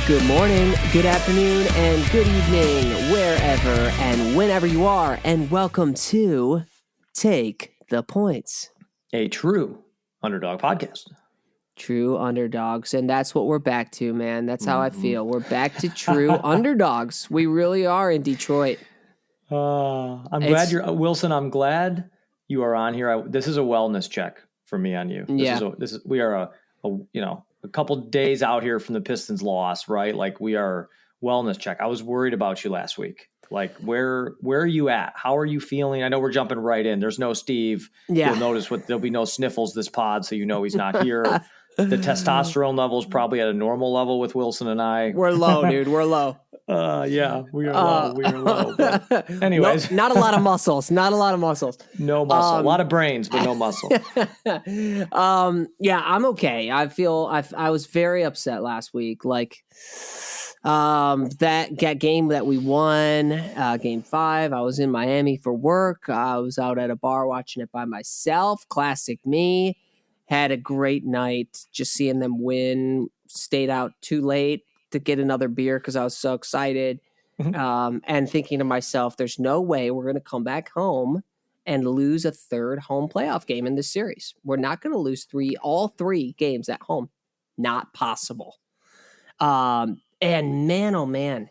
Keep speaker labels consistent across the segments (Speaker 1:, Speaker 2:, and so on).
Speaker 1: Good morning, good afternoon, and good evening, wherever and whenever you are, and welcome to Take the Points.
Speaker 2: A true underdog podcast.
Speaker 1: True underdogs, and that's what we're back to, man. That's how I feel. We're back to true underdogs. We really are in Detroit.
Speaker 2: I'm glad you're Wilson. I'm glad you are on here. This is a wellness check for me on you. We are a couple days out here from the Pistons loss, right? Like we are wellness check. I was worried about you last week. Like where are you at? How are you feeling? I know we're jumping right in. There's no Steve.
Speaker 1: Yeah.
Speaker 2: You'll notice there'll be no sniffles this pod, so you know he's not here. The testosterone level is probably at a normal level with Wilson and I.
Speaker 1: We're low, dude. We're low.
Speaker 2: Yeah, we are low. We are low. But anyways,
Speaker 1: not a lot of muscles. Not a lot of muscles.
Speaker 2: No muscle. A lot of brains, but no muscle.
Speaker 1: Yeah, I'm okay. I was very upset last week. Like, that game that we won, game 5. I was in Miami for work. I was out at a bar watching it by myself. Classic me. Had a great night. Just seeing them win. Stayed out too late to get another beer because I was so excited. And thinking to myself, there's no way we're going to come back home and lose a third home playoff game in this series. We're not going to lose all three games at home. Not possible. And man, oh man,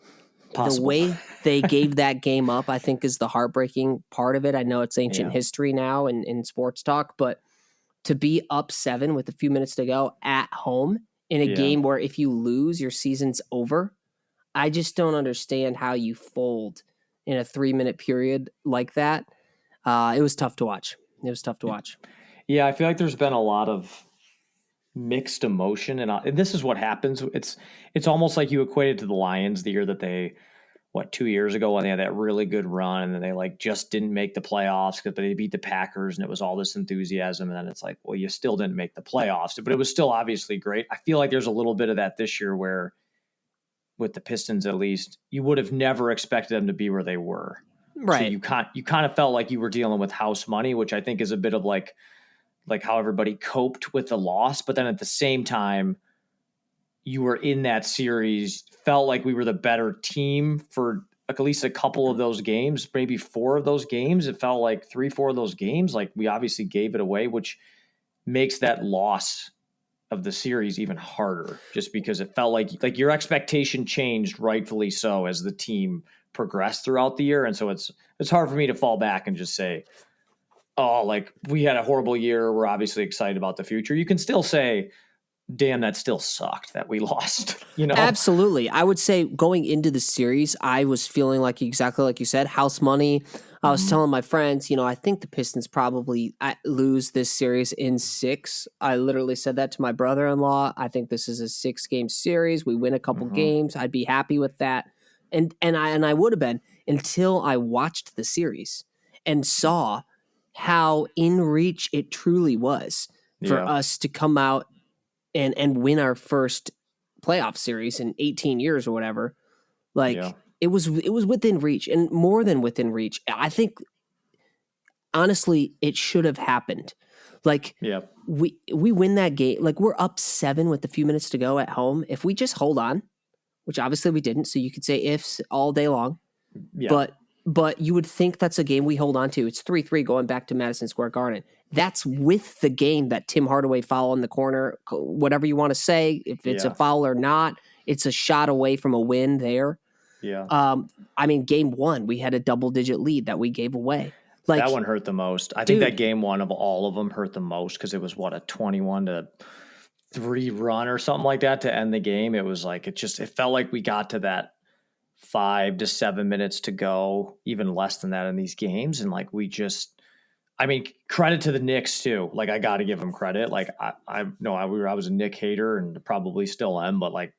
Speaker 2: Possible.
Speaker 1: The way they gave that game up, I think, is the heartbreaking part of it. I know it's ancient history now in sports talk, but to be up 7 with a few minutes to go at home in a game where if you lose, your season's over. I just don't understand how you fold in a 3-minute period like that. It was tough to watch.
Speaker 2: Yeah, I feel like there's been a lot of mixed emotion, and this is what happens. It's almost like you equate it to the Lions the year that they, 2 years ago when they had that really good run, and then they like just didn't make the playoffs but they beat the Packers, and it was all this enthusiasm, and then it's like, well, you still didn't make the playoffs, but it was still obviously great. I feel like there's a little bit of that this year where, with the Pistons at least, you would have never expected them to be where they were.
Speaker 1: Right.
Speaker 2: So you kind of felt like you were dealing with house money, which I think is a bit of like how everybody coped with the loss, but then at the same time, you were in that series, felt like we were the better team for like at least a couple of those games, maybe 4 of those games. It felt like 3-4 of those games, like we obviously gave it away, which makes that loss of the series even harder, just because it felt like your expectation changed, rightfully so, as the team progressed throughout the year. And so it's hard for me to fall back and just say, oh, like we had a horrible year. We're obviously excited about the future. You can still say, damn, that still sucked that we lost,
Speaker 1: Absolutely. I would say going into the series, I was feeling like exactly like you said, house money. I was telling my friends, I think the Pistons probably lose this series in 6. I literally said that to my brother-in-law. I think this is a 6-game series. We win a couple games. I'd be happy with that. And I would have been until I watched the series and saw how in reach it truly was for us to come out and win our first playoff series in 18 years or whatever. It was within reach, and more than within reach. I think honestly it should have happened. We win that game. Like, we're up 7 with a few minutes to go at home. If we just hold on, which obviously we didn't, so you could say ifs all day long. Yeah. But you would think that's a game we hold on to. It's 3-3 going back to Madison Square Garden. That's with the game that Tim Hardaway foul in the corner, whatever you want to say, if it's a foul or not, it's a shot away from a win there.
Speaker 2: Yeah.
Speaker 1: Game 1, we had a double-digit lead that we gave away.
Speaker 2: That one hurt the most. I think that game 1 of all of them hurt the most because it was, a 21-3 run or something like that to end the game. It was like, it felt like we got to that 5 to 7 minutes to go, even less than that in these games. And like, credit to the Knicks too. Like, I got to give them credit. Like, I was a Knick hater and probably still am, but like,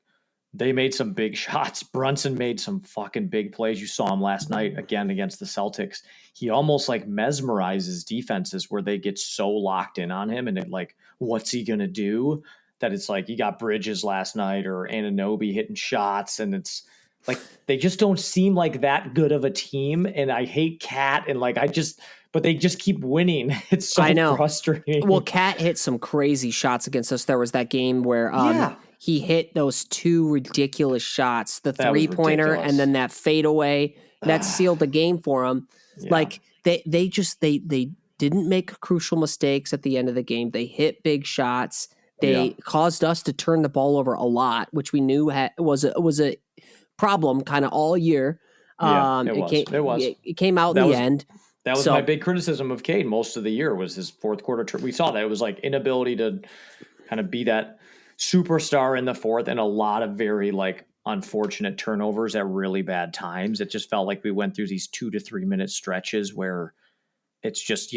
Speaker 2: they made some big shots. Brunson made some fucking big plays. You saw him last night again against the Celtics. He almost like mesmerizes defenses where they get so locked in on him and it like, what's he going to do? That it's like, you got Bridges last night or Anunoby hitting shots, and it's like, they just don't seem like that good of a team. And I hate Cat, and like, but they just keep winning. It's so frustrating.
Speaker 1: Well, Cat hit some crazy shots against us. There was that game where he hit those two ridiculous shots, the
Speaker 2: That was
Speaker 1: 3-pointer
Speaker 2: ridiculous.
Speaker 1: and then that fadeaway that sealed the game for him.
Speaker 2: Yeah.
Speaker 1: Like they didn't make crucial mistakes at the end of the game. They hit big shots. They caused us to turn the ball over a lot, which we knew was a problem kind of all year. It came out in the end.
Speaker 2: That was my big criticism of Cade most of the year was his fourth quarter. We saw that it was like inability to kind of be that superstar in the fourth and a lot of very like unfortunate turnovers at really bad times. It just felt like we went through these 2 to 3 minute stretches where it's just,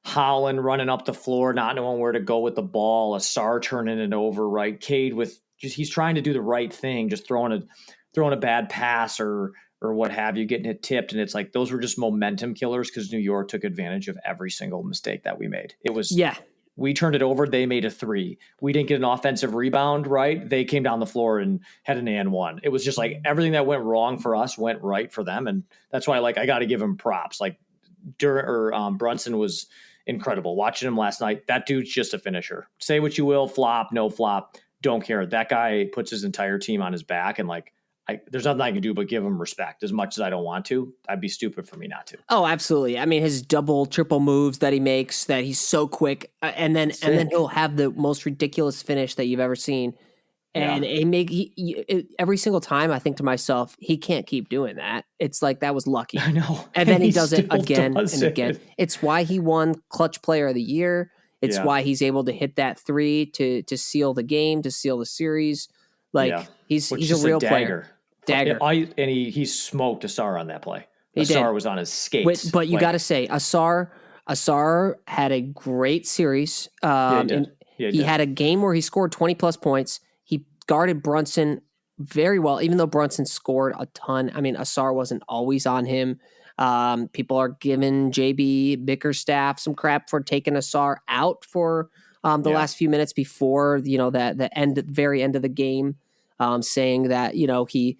Speaker 2: Holland running up the floor, not knowing where to go with the ball, Asar turning it over, right? Cade he's trying to do the right thing, just throwing a bad pass or what have you, getting it tipped. And it's like, those were just momentum killers because New York took advantage of every single mistake that we made. It was, we turned it over. They made a 3. We didn't get an offensive rebound, right? They came down the floor and had an and one. It was just like everything that went wrong for us went right for them. And that's why, I got to give him props. Brunson was incredible. Watching him last night, that dude's just a finisher. Say what you will, flop, no flop, don't care. That guy puts his entire team on his back, and there's nothing I can do but give him respect. As much as I don't want to, I'd be stupid for me not to.
Speaker 1: Oh, absolutely. I mean, his double, triple moves that he makes, that he's so quick, and then he'll have the most ridiculous finish that you've ever seen. And every single time I think to myself, he can't keep doing that. It's like, that was lucky.
Speaker 2: I know.
Speaker 1: And then he does it again and again. It's why he won Clutch Player of the Year. It's why he's able to hit that 3 to seal the game, to seal the series. He's a real player. Dagger.
Speaker 2: And he smoked Asar on that play. Asar was on his skates.
Speaker 1: But you got to say, Asar had a great series. He had a game where he scored 20-plus points. He guarded Brunson very well, even though Brunson scored a ton. I mean, Asar wasn't always on him. People are giving JB Bickerstaff some crap for taking Asar out for the last few minutes before, the very end of the game, saying that, he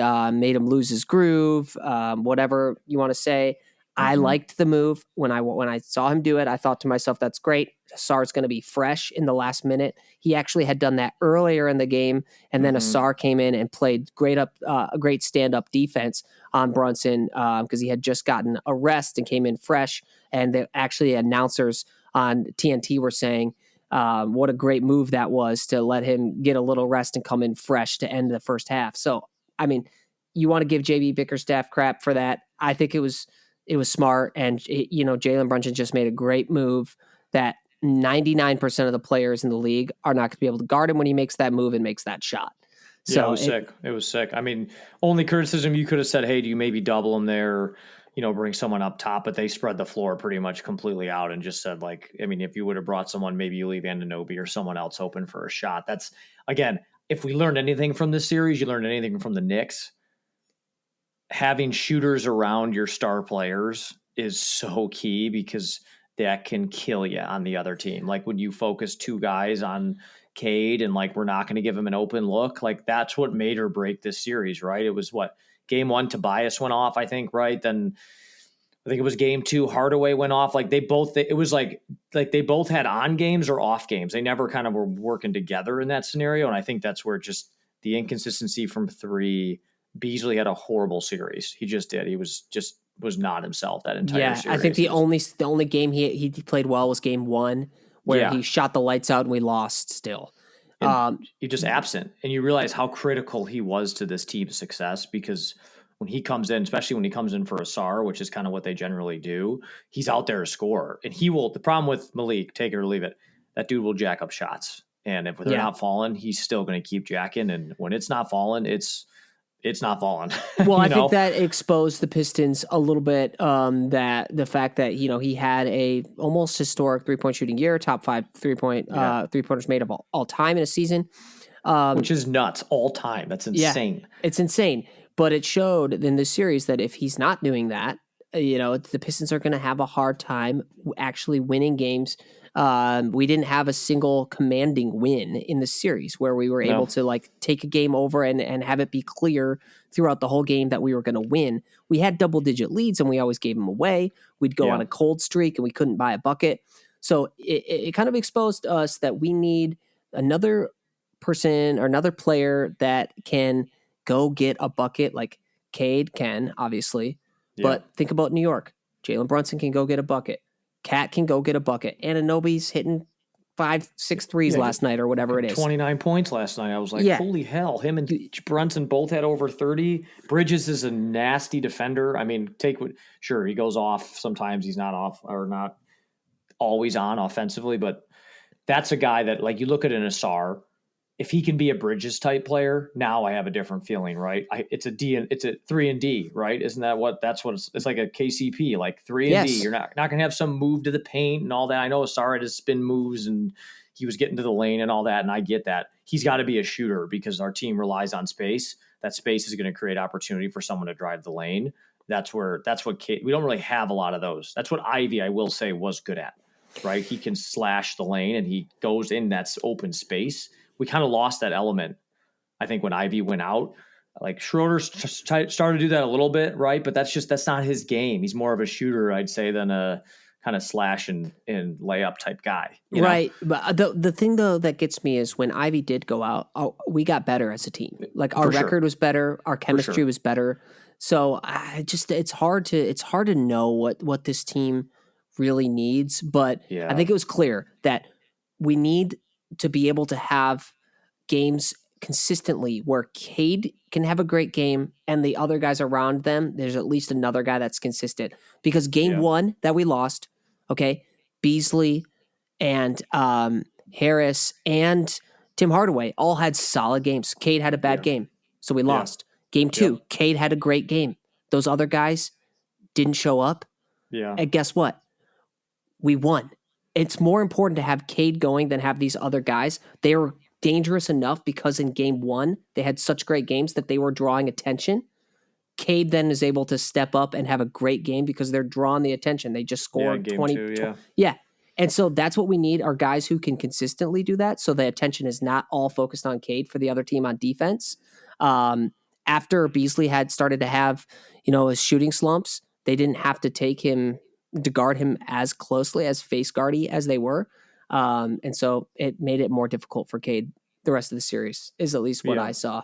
Speaker 1: made him lose his groove, whatever you want to say. I liked the move. When I saw him do it, I thought to myself, that's great. Asar's going to be fresh in the last minute. He actually had done that earlier in the game, and then Asar came in and played a great stand-up defense on Brunson because he had just gotten a rest and came in fresh. And the announcers on TNT were saying what a great move that was to let him get a little rest and come in fresh to end the first half. So, I mean, you want to give JB Bickerstaff crap for that. I think it was smart. And, Jalen Brunson just made a great move that 99% of the players in the league are not going to be able to guard him when he makes that move and makes that shot. So
Speaker 2: it was sick. It was sick. I mean, only criticism you could have said, hey, do you maybe double him there, bring someone up top, but they spread the floor pretty much completely out and just said, if you would have brought someone, maybe you leave Anunoby or someone else open for a shot. That's, again, if we learned anything from this series, you learned anything from the Knicks, having shooters around your star players is so key because that can kill you on the other team. Like when you focus 2 guys on Cade and we're not going to give him an open look, that's what made or break this series, right? It was game 1, Tobias went off, I think, right? Then I think it was game 2, Hardaway went off. They both had on games or off games. They never kind of were working together in that scenario. And I think that's where just the inconsistency from 3, Beasley had a horrible series. He just did. He was not himself that entire series.
Speaker 1: I think the only game he played well was game 1 where he shot the lights out and we lost still.
Speaker 2: You're just absent, and you realize how critical he was to this team's success because when he comes in, especially when he comes in for Asar, which is kind of what they generally do, he's out there to score. And he will. The problem with Malik, take it or leave it, that dude will jack up shots. And if they're not falling, he's still going to keep jacking. And when it's not falling, it's not falling.
Speaker 1: Well, I think that exposed the Pistons a little bit. That the fact that he had a almost historic 3-point shooting year, top 5 3-pointers made of all time in a season,
Speaker 2: which is nuts. All time, that's insane.
Speaker 1: Yeah, it's insane. But it showed in this series that if he's not doing that, the Pistons are going to have a hard time actually winning games. We didn't have a single commanding win in the series where we were able to take a game over and have it be clear throughout the whole game that we were going to win. We had double-digit leads and we always gave them away. We'd go on a cold streak and we couldn't buy a bucket. So it kind of exposed us that we need another person or another player that can go get a bucket like Cade can, obviously.
Speaker 2: Yeah.
Speaker 1: But think about New York. Jalen Brunson can go get a bucket. Cat can go get a bucket. Anunoby's hitting 5-6 threes last night or whatever it is.
Speaker 2: 29 points last night. I was like, holy hell. Him and Brunson both had over 30. Bridges is a nasty defender. I mean, sure, he goes off. Sometimes he's not off or not always on offensively, but that's a guy that, like, you look at an Asar, if he can be a Bridges type player, now I have a different feeling, right? It's a 3 and D, right? Isn't that it's like a KCP, like 3 and D. You're not going to have some move to the paint and all that. I know Asar had his spin moves and he was getting to the lane and all that, and I get that. He's got to be a shooter because our team relies on space. That space is going to create opportunity for someone to drive the lane. That's what we don't really have a lot of those. That's what Ivy, I will say, was good at, right? He can slash the lane and he goes in that open space. We kind of lost that element, I think, when Ivy went out. Like Schroeder started to do that a little bit, right? But that's not his game. He's more of a shooter, I'd say, than a kind of slash and layup type guy.
Speaker 1: Right. But the thing, though, that gets me is when Ivy did go out, we got better as a team. Like our record was better. Our chemistry was better. So it's hard to know what this team really needs. But I think it was clear that we need to be able to have games consistently where Cade can have a great game and the other guys around them, there's at least another guy that's consistent. Because game one that we lost, okay, Beasley and Harris and Tim Hardaway all had solid games. Cade had a bad game, so we lost. Game two, Cade had a great game. Those other guys didn't show up.
Speaker 2: Yeah.
Speaker 1: And guess what? We won. It's more important to have Cade going than have these other guys. They were dangerous enough because in game one, they had such great games that they were drawing attention. Cade then is able to step up and have a great game because they're drawing the attention. They just scored 20. Yeah. And so that's what we need, are guys who can consistently do that. So the attention is not all focused on Cade for the other team on defense. After Beasley had started to have, his shooting slumps, they didn't have to guard him as closely, as face guardy as they were. And so it made it more difficult for Cade the rest of the series, is at least what I saw.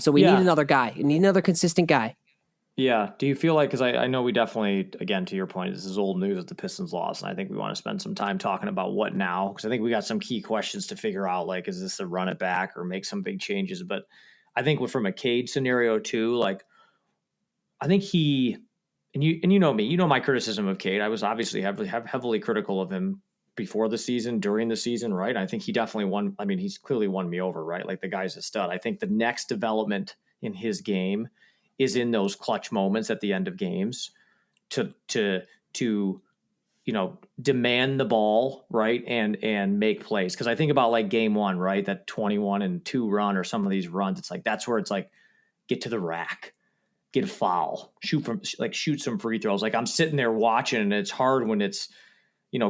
Speaker 1: So we need another guy. We need another consistent guy.
Speaker 2: Yeah. Do you feel like, because I know we definitely, again, to your point, this is old news that the Pistons lost, and I think we want to spend some time talking about what now, because I think we got some key questions to figure out, like, is this a run it back or make some big changes? But I think from a Cade scenario too, like, I think and you know me, you know my criticism of Cade. I was obviously heavily critical of him before the season, during the season, right? I think he definitely won. I mean, he's clearly won me over, right? Like, the guy's a stud. I think the next development in his game is in those clutch moments at the end of games to demand the ball, right? And make plays. Cause I think about, like, game one, right? That 21-2 run, or some of these runs. It's like, that's where it's like, get to the rack, get a foul, shoot some free throws. Like, I'm sitting there watching, and it's hard when it's,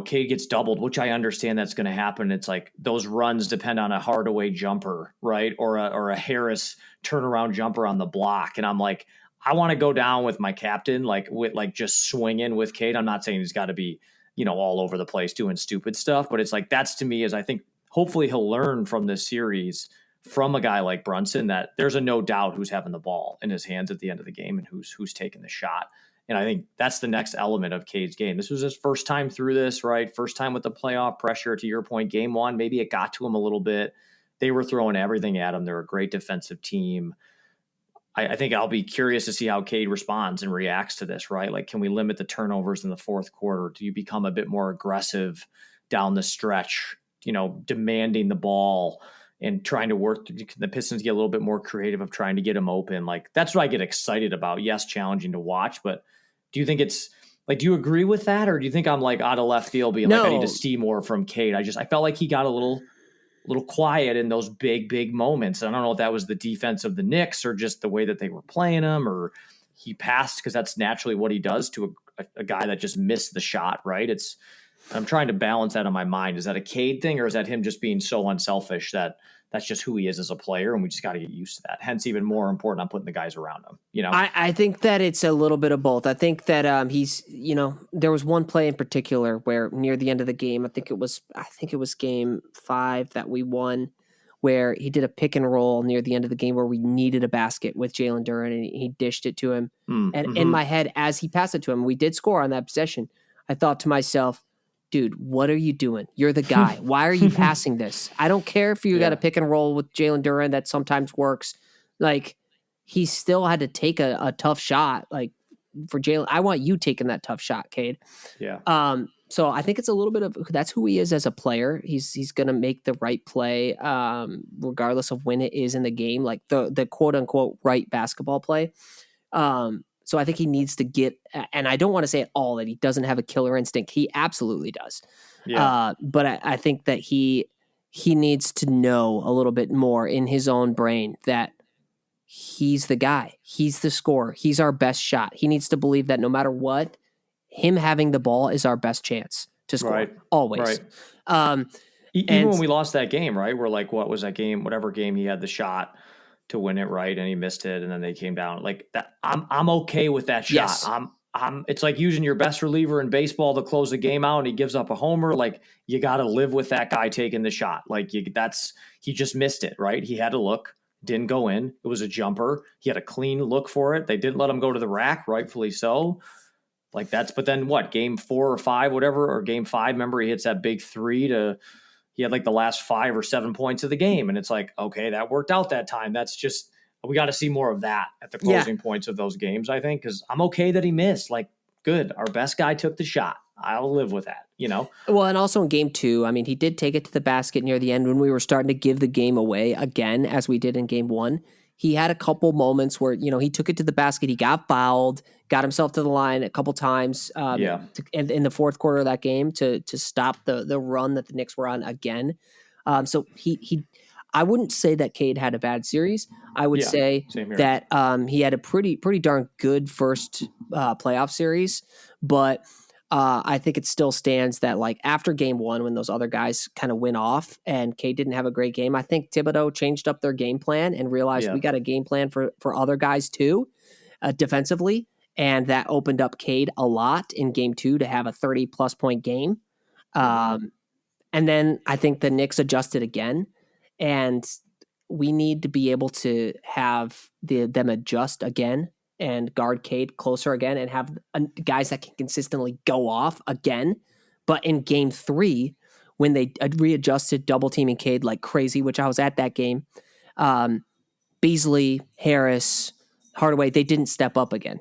Speaker 2: Cade gets doubled, which I understand that's going to happen. It's like those runs depend on a Hardaway jumper, right? Or a Harris turnaround jumper on the block. And I'm like, I want to go down with my captain, with just swinging with Cade. I'm not saying he's got to be, all over the place doing stupid stuff, but it's like, that's, to me, is, I think hopefully he'll learn from this series from a guy like Brunson that there's a no doubt who's having the ball in his hands at the end of the game and who's taking the shot. And I think that's the next element of Cade's game. This was his first time through this, right? First time with the playoff pressure. To your point, game one, maybe it got to him a little bit. They were throwing everything at him. They're a great defensive team. I think I'll be curious to see how Cade responds and reacts to this, right? Like, can we limit the turnovers in the fourth quarter? Do you become a bit more aggressive down the stretch, demanding the ball and trying to work? The Pistons get a little bit more creative of trying to get him open. Like, that's what I get excited about. Yes, challenging to watch, but do you think it's like, do you agree with that? Or do you think I'm like out of left field being like, I need to see more from Cade? I felt like he got a little quiet in those big moments. I don't know if that was the defense of the Knicks or just the way that they were playing him, or he passed because that's naturally what he does to a guy that just missed the shot, right? I'm trying to balance that in my mind. Is that a Cade thing, or is that him just being so unselfish that that's just who he is as a player, and we just got to get used to that? Hence, even more important, I'm putting the guys around him.
Speaker 1: I think that it's a little bit of both. I think that he's, there was one play in particular where near the end of the game, I think it was game 5 that we won, where he did a pick and roll near the end of the game where we needed a basket with Jalen Duren, and he dished it to him. And in my head, as he passed it to him, we did score on that possession. I thought to myself, dude, what are you doing? You're the guy. Why are you passing this? I don't care if you got a pick and roll with Jalen Duren that sometimes works. Like, he still had to take a tough shot. Like, for Jalen, I want you taking that tough shot, Cade.
Speaker 2: Yeah.
Speaker 1: So I think it's a little bit of that's who he is as a player. He's going to make the right play, regardless of when it is in the game, like the quote unquote right basketball play. So I think he needs to get, and I don't want to say at all that he doesn't have a killer instinct. He absolutely does.
Speaker 2: Yeah.
Speaker 1: But I think that he needs to know a little bit more in his own brain that he's the guy. He's the scorer. He's our best shot. He needs to believe that no matter what, him having the ball is our best chance to score.
Speaker 2: Right.
Speaker 1: Always.
Speaker 2: Right. Even when we lost that game, right? We're like, what was that game? Whatever game he had the shot to win it, right? And he missed it, and then they came down. Like that, I'm okay with that shot.
Speaker 1: Yes.
Speaker 2: It's like using your best reliever in baseball to close the game out, and he gives up a homer. Like, you got to live with that guy taking the shot. Like, he just missed it, right? He had to look, didn't go in. It was a jumper. He had a clean look for it. They didn't let him go to the rack, rightfully so. Like, but then what? Game 4 or 5, whatever, or game 5. Remember, he hits that big 3 he had like the last 5 or 7 points of the game. And it's like, okay, that worked out that time. That's just, we got to see more of that at the closing points of those games, I think, because I'm okay that he missed. Like, good. Our best guy took the shot. I'll live with that, Well,
Speaker 1: and also in game 2, I mean, he did take it to the basket near the end when we were starting to give the game away again, as we did in game 1. He had a couple moments where, he took it to the basket. He got fouled, got himself to the line a couple times in the fourth quarter of that game to stop the run that the Knicks were on again. So I wouldn't say that Cade had a bad series. I would say that he had a pretty darn good first playoff series, but I think it still stands that, like, after game 1, when those other guys kind of went off and Cade didn't have a great game, I think Thibodeau changed up their game plan and realized we got a game plan for other guys too, defensively. And that opened up Cade a lot in game 2 to have a 30-plus point game. And then I think the Knicks adjusted again, and we need to be able to have them adjust again and guard Cade closer again and have guys that can consistently go off again. But in game 3, when they readjusted double teaming Cade like crazy, which I was at that game, Beasley, Harris, Hardaway, they didn't step up again.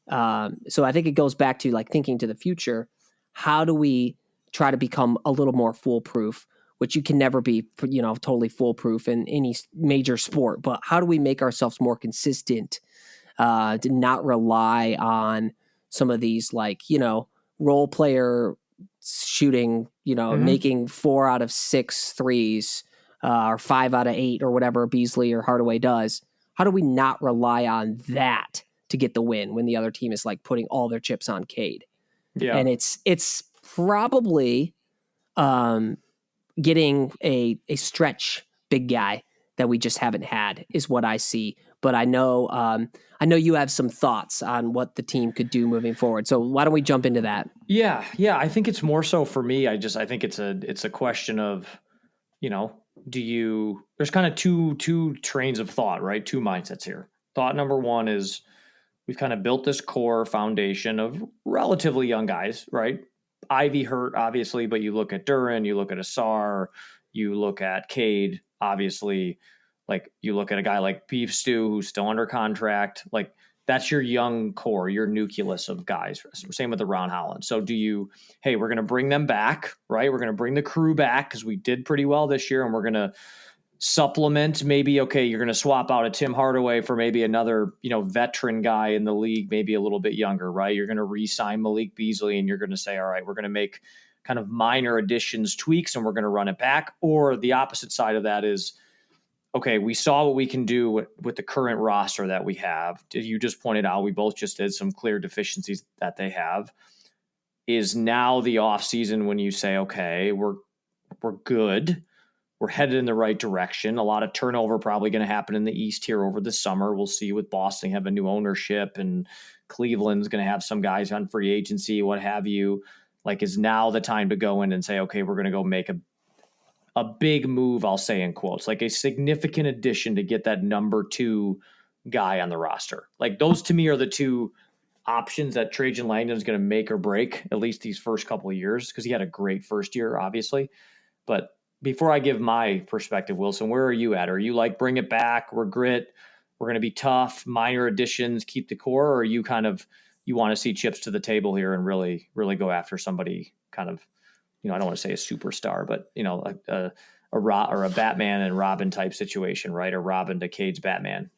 Speaker 1: So I think it goes back to, like, thinking to the future. How do we try to become a little more foolproof, which you can never be, totally foolproof in any major sport, but how do we make ourselves more consistent, to not rely on some of these, like, role player shooting, making 4 out of 6 threes, or 5 out of 8 or whatever Beasley or Hardaway does. How do we not rely on that to get the win when the other team is, like, putting all their chips on Cade?
Speaker 2: Yeah.
Speaker 1: And it's probably getting a stretch big guy that we just haven't had is what I see. But I know you have some thoughts on what the team could do moving forward. So why don't we jump into that?
Speaker 2: Yeah. I think it's more so for me. I think it's a question of, there's kind of two trains of thought, right? 2 mindsets here. Thought number 1 is we've kind of built this core foundation of relatively young guys, right? Ivy hurt, obviously, but you look at Duren, you look at Asar, you look at Cade, obviously. Like, you look at a guy like Beef Stew, who's still under contract. Like, that's your young core, your nucleus of guys. Same with the Ron Holland. So we're going to bring them back, right? We're going to bring the crew back because we did pretty well this year, and we're going to supplement. Maybe, okay, you're going to swap out a Tim Hardaway for maybe another, veteran guy in the league, maybe a little bit younger, right? You're going to re-sign Malik Beasley, and you're going to say, all right, we're going to make kind of minor additions, tweaks, and we're going to run it back. Or the opposite side of that is, okay, we saw what we can do with the current roster that we have. You just pointed out, we both just did some clear deficiencies that they have. Is now the offseason when you say, okay, we're good. We're headed in the right direction. A lot of turnover probably going to happen in the East here over the summer. We'll see with Boston have a new ownership, and Cleveland's going to have some guys on free agency, what have you. Like, is now the time to go in and say, okay, we're going to go make a big move, I'll say in quotes, like a significant addition to get that number 2 guy on the roster. Like those to me are the two options that Trajan Langdon is going to make or break at least these first couple of years, because he had a great first year, obviously. But before I give my perspective, Wilson, where are you at? Are you like, bring it back, we're grit, we're going to be tough, minor additions, keep the core, or are you kind of, you want to see chips to the table here and really go after somebody kind of, I don't want to say a superstar, but a Batman and Robin type situation, right? A Robin to Cade's Batman.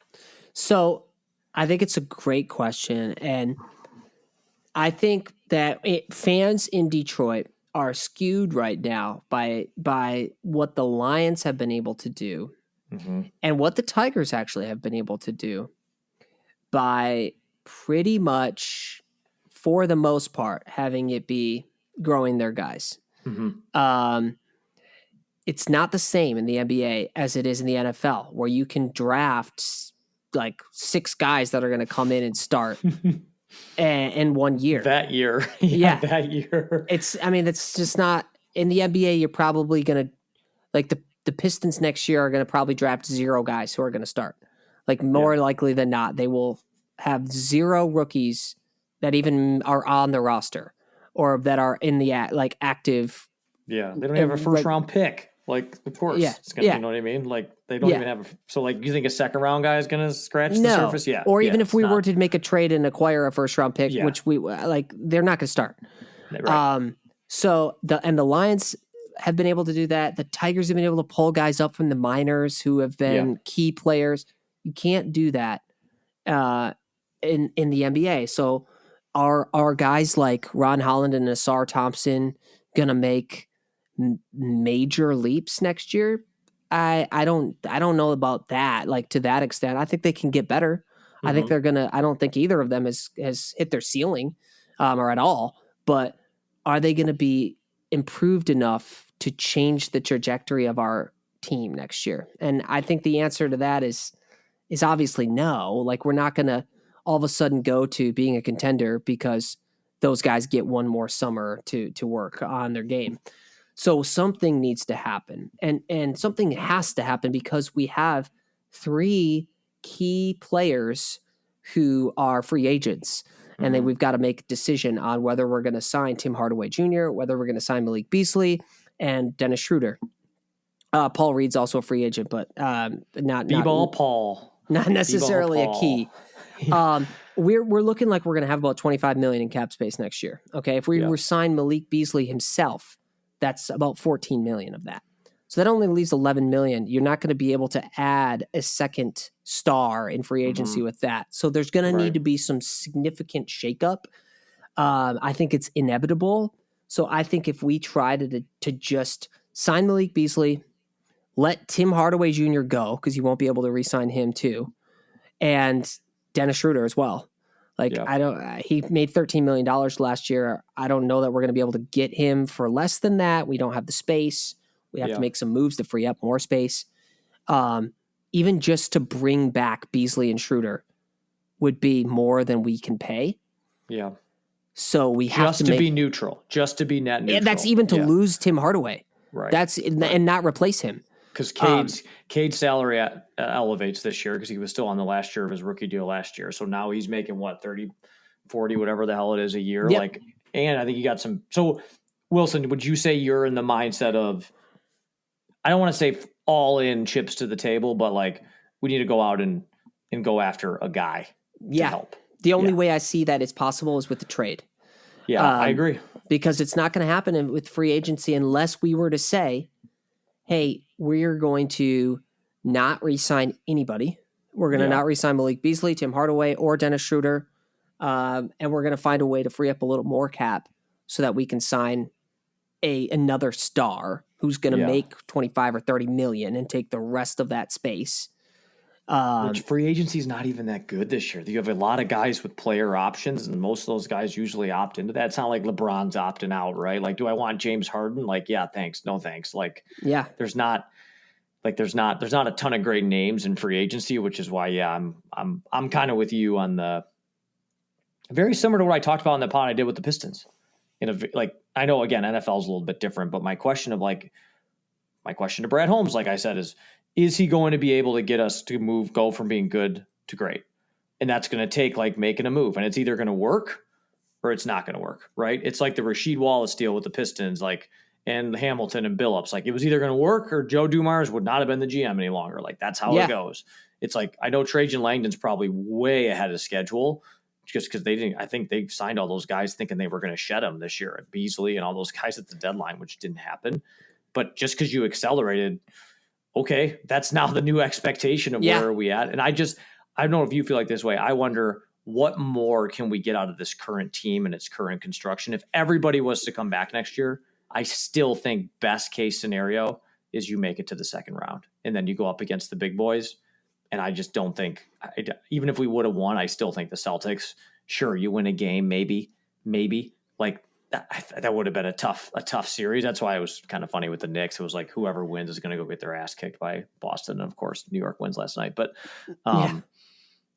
Speaker 1: So I think it's a great question. And I think that fans in Detroit are skewed right now by what the Lions have been able to do and what the Tigers actually have been able to do by pretty much, for the most part, having it be growing their guys. It's not the same in the NBA as it is in the NFL, where you can draft like 6 guys that are going to come in and start in 1 year.
Speaker 2: That year. That year.
Speaker 1: It's just not in the NBA. You're probably going to, like, the Pistons next year are going to probably draft 0 guys who are going to start. Like, more likely than not, they will have 0 rookies that even are on the roster or that are in the active.
Speaker 2: Yeah. They don't have a first round pick. Like, of course, it's gonna, you know what I mean? Like, they don't even have so, like, you think a second round guy is going to scratch the surface? Yeah.
Speaker 1: Or even if we were to make a trade and acquire a first round pick, which we like, they're not going to start. Right. So the Lions have been able to do that. The Tigers have been able to pull guys up from the minors who have been key players. You can't do that in the NBA. So are guys like Ron Holland and Asar Thompson going to make major leaps next year? I don't know about that, like, to that extent. I think they can get better. I think they're gonna. I don't think either of them has hit their ceiling, or at all. But are they going to be improved enough to change the trajectory of our team next year? And I think the answer to that is obviously no. Like, we're not going to all of a sudden go to being a contender because those guys get one more summer to work on their game. So something needs to happen, and something has to happen because we have 3 key players who are free agents, and then we've got to make a decision on whether we're going to sign Tim Hardaway Jr., whether we're going to sign Malik Beasley and Dennis Schroeder. Paul Reed's also a free agent, but not
Speaker 2: Paul,
Speaker 1: not necessarily a key. We're looking like we're going to have about $25 million in cap space next year. Okay, if we were sign Malik Beasley himself, that's about $14 million of that. So that only leaves $11 million. You're not going to be able to add a second star in free agency with that. So there's going to need to be some significant shakeup. I think it's inevitable. So I think if we try to just sign Malik Beasley, let Tim Hardaway Jr. go, because you won't be able to re-sign him too, and Dennis Schroeder as well. Like, he made $13 million last year. I don't know that we're going to be able to get him for less than that. We don't have the space. We have to make some moves to free up more space. Even just to bring back Beasley and Schroeder would be more than we can pay. Yeah. So we have
Speaker 2: to be neutral, just to be net neutral.
Speaker 1: And that's even to lose Tim Hardaway.
Speaker 2: Right.
Speaker 1: And not replace him.
Speaker 2: Because Cade's salary elevates this year because he was still on the last year of his rookie deal last year. So now he's making, what, 30, 40, whatever the hell it is a year. Yep. Like, and I think you got some. So, Wilson, would you say you're in the mindset of, I don't want to say all in chips to the table, but like, we need to go out and go after a guy to help?
Speaker 1: The only way I see that it's possible is with the trade.
Speaker 2: Yeah, I agree.
Speaker 1: Because it's not going to happen with free agency unless we were to say, hey, we're going to not re-sign anybody. We're going to not re-sign Malik Beasley, Tim Hardaway, or Dennis Schroeder. And we're going to find a way to free up a little more cap so that we can sign another star who's going to make 25 or 30 million and take the rest of that space.
Speaker 2: Which free agency is not even that good this year. You have a lot of guys with player options, and most of those guys usually opt into that. It's not like LeBron's opting out, right? Like, do I want James Harden? Like, yeah, thanks, no thanks. Like, there's not a ton of great names in free agency, which is why, I'm kind of with you on the very similar to what I talked about in the pod I did with the Pistons. I know, again, NFL is a little bit different, but my question of, like, my question to Brad Holmes, like I said, is he going to be able to get us to go from being good to great? And that's going to take like making a move, and it's either going to work or it's not going to work, right? It's like the Rasheed Wallace deal with the Pistons, like, and Hamilton and Billups. Like, it was either going to work or Joe Dumars would not have been the GM any longer. Like, that's how it goes. It's like, I know Trajan Langdon's probably way ahead of schedule just because I think they signed all those guys thinking they were going to shed them this year, at Beasley and all those guys at the deadline, which didn't happen. But just because you accelerated, okay, that's now the new expectation of where are we at. And I don't know if you feel like this way. I wonder, what more can we get out of this current team and its current construction? If everybody was to come back next year, I still think best case scenario is you make it to the second round and then you go up against the big boys. And I just don't think, even if we would have won, I still think the Celtics, sure, you win a game, maybe like that would have been a tough series. That's why it was kind of funny with the Knicks. It was like whoever wins is going to go get their ass kicked by Boston. And of course, New York wins last night. But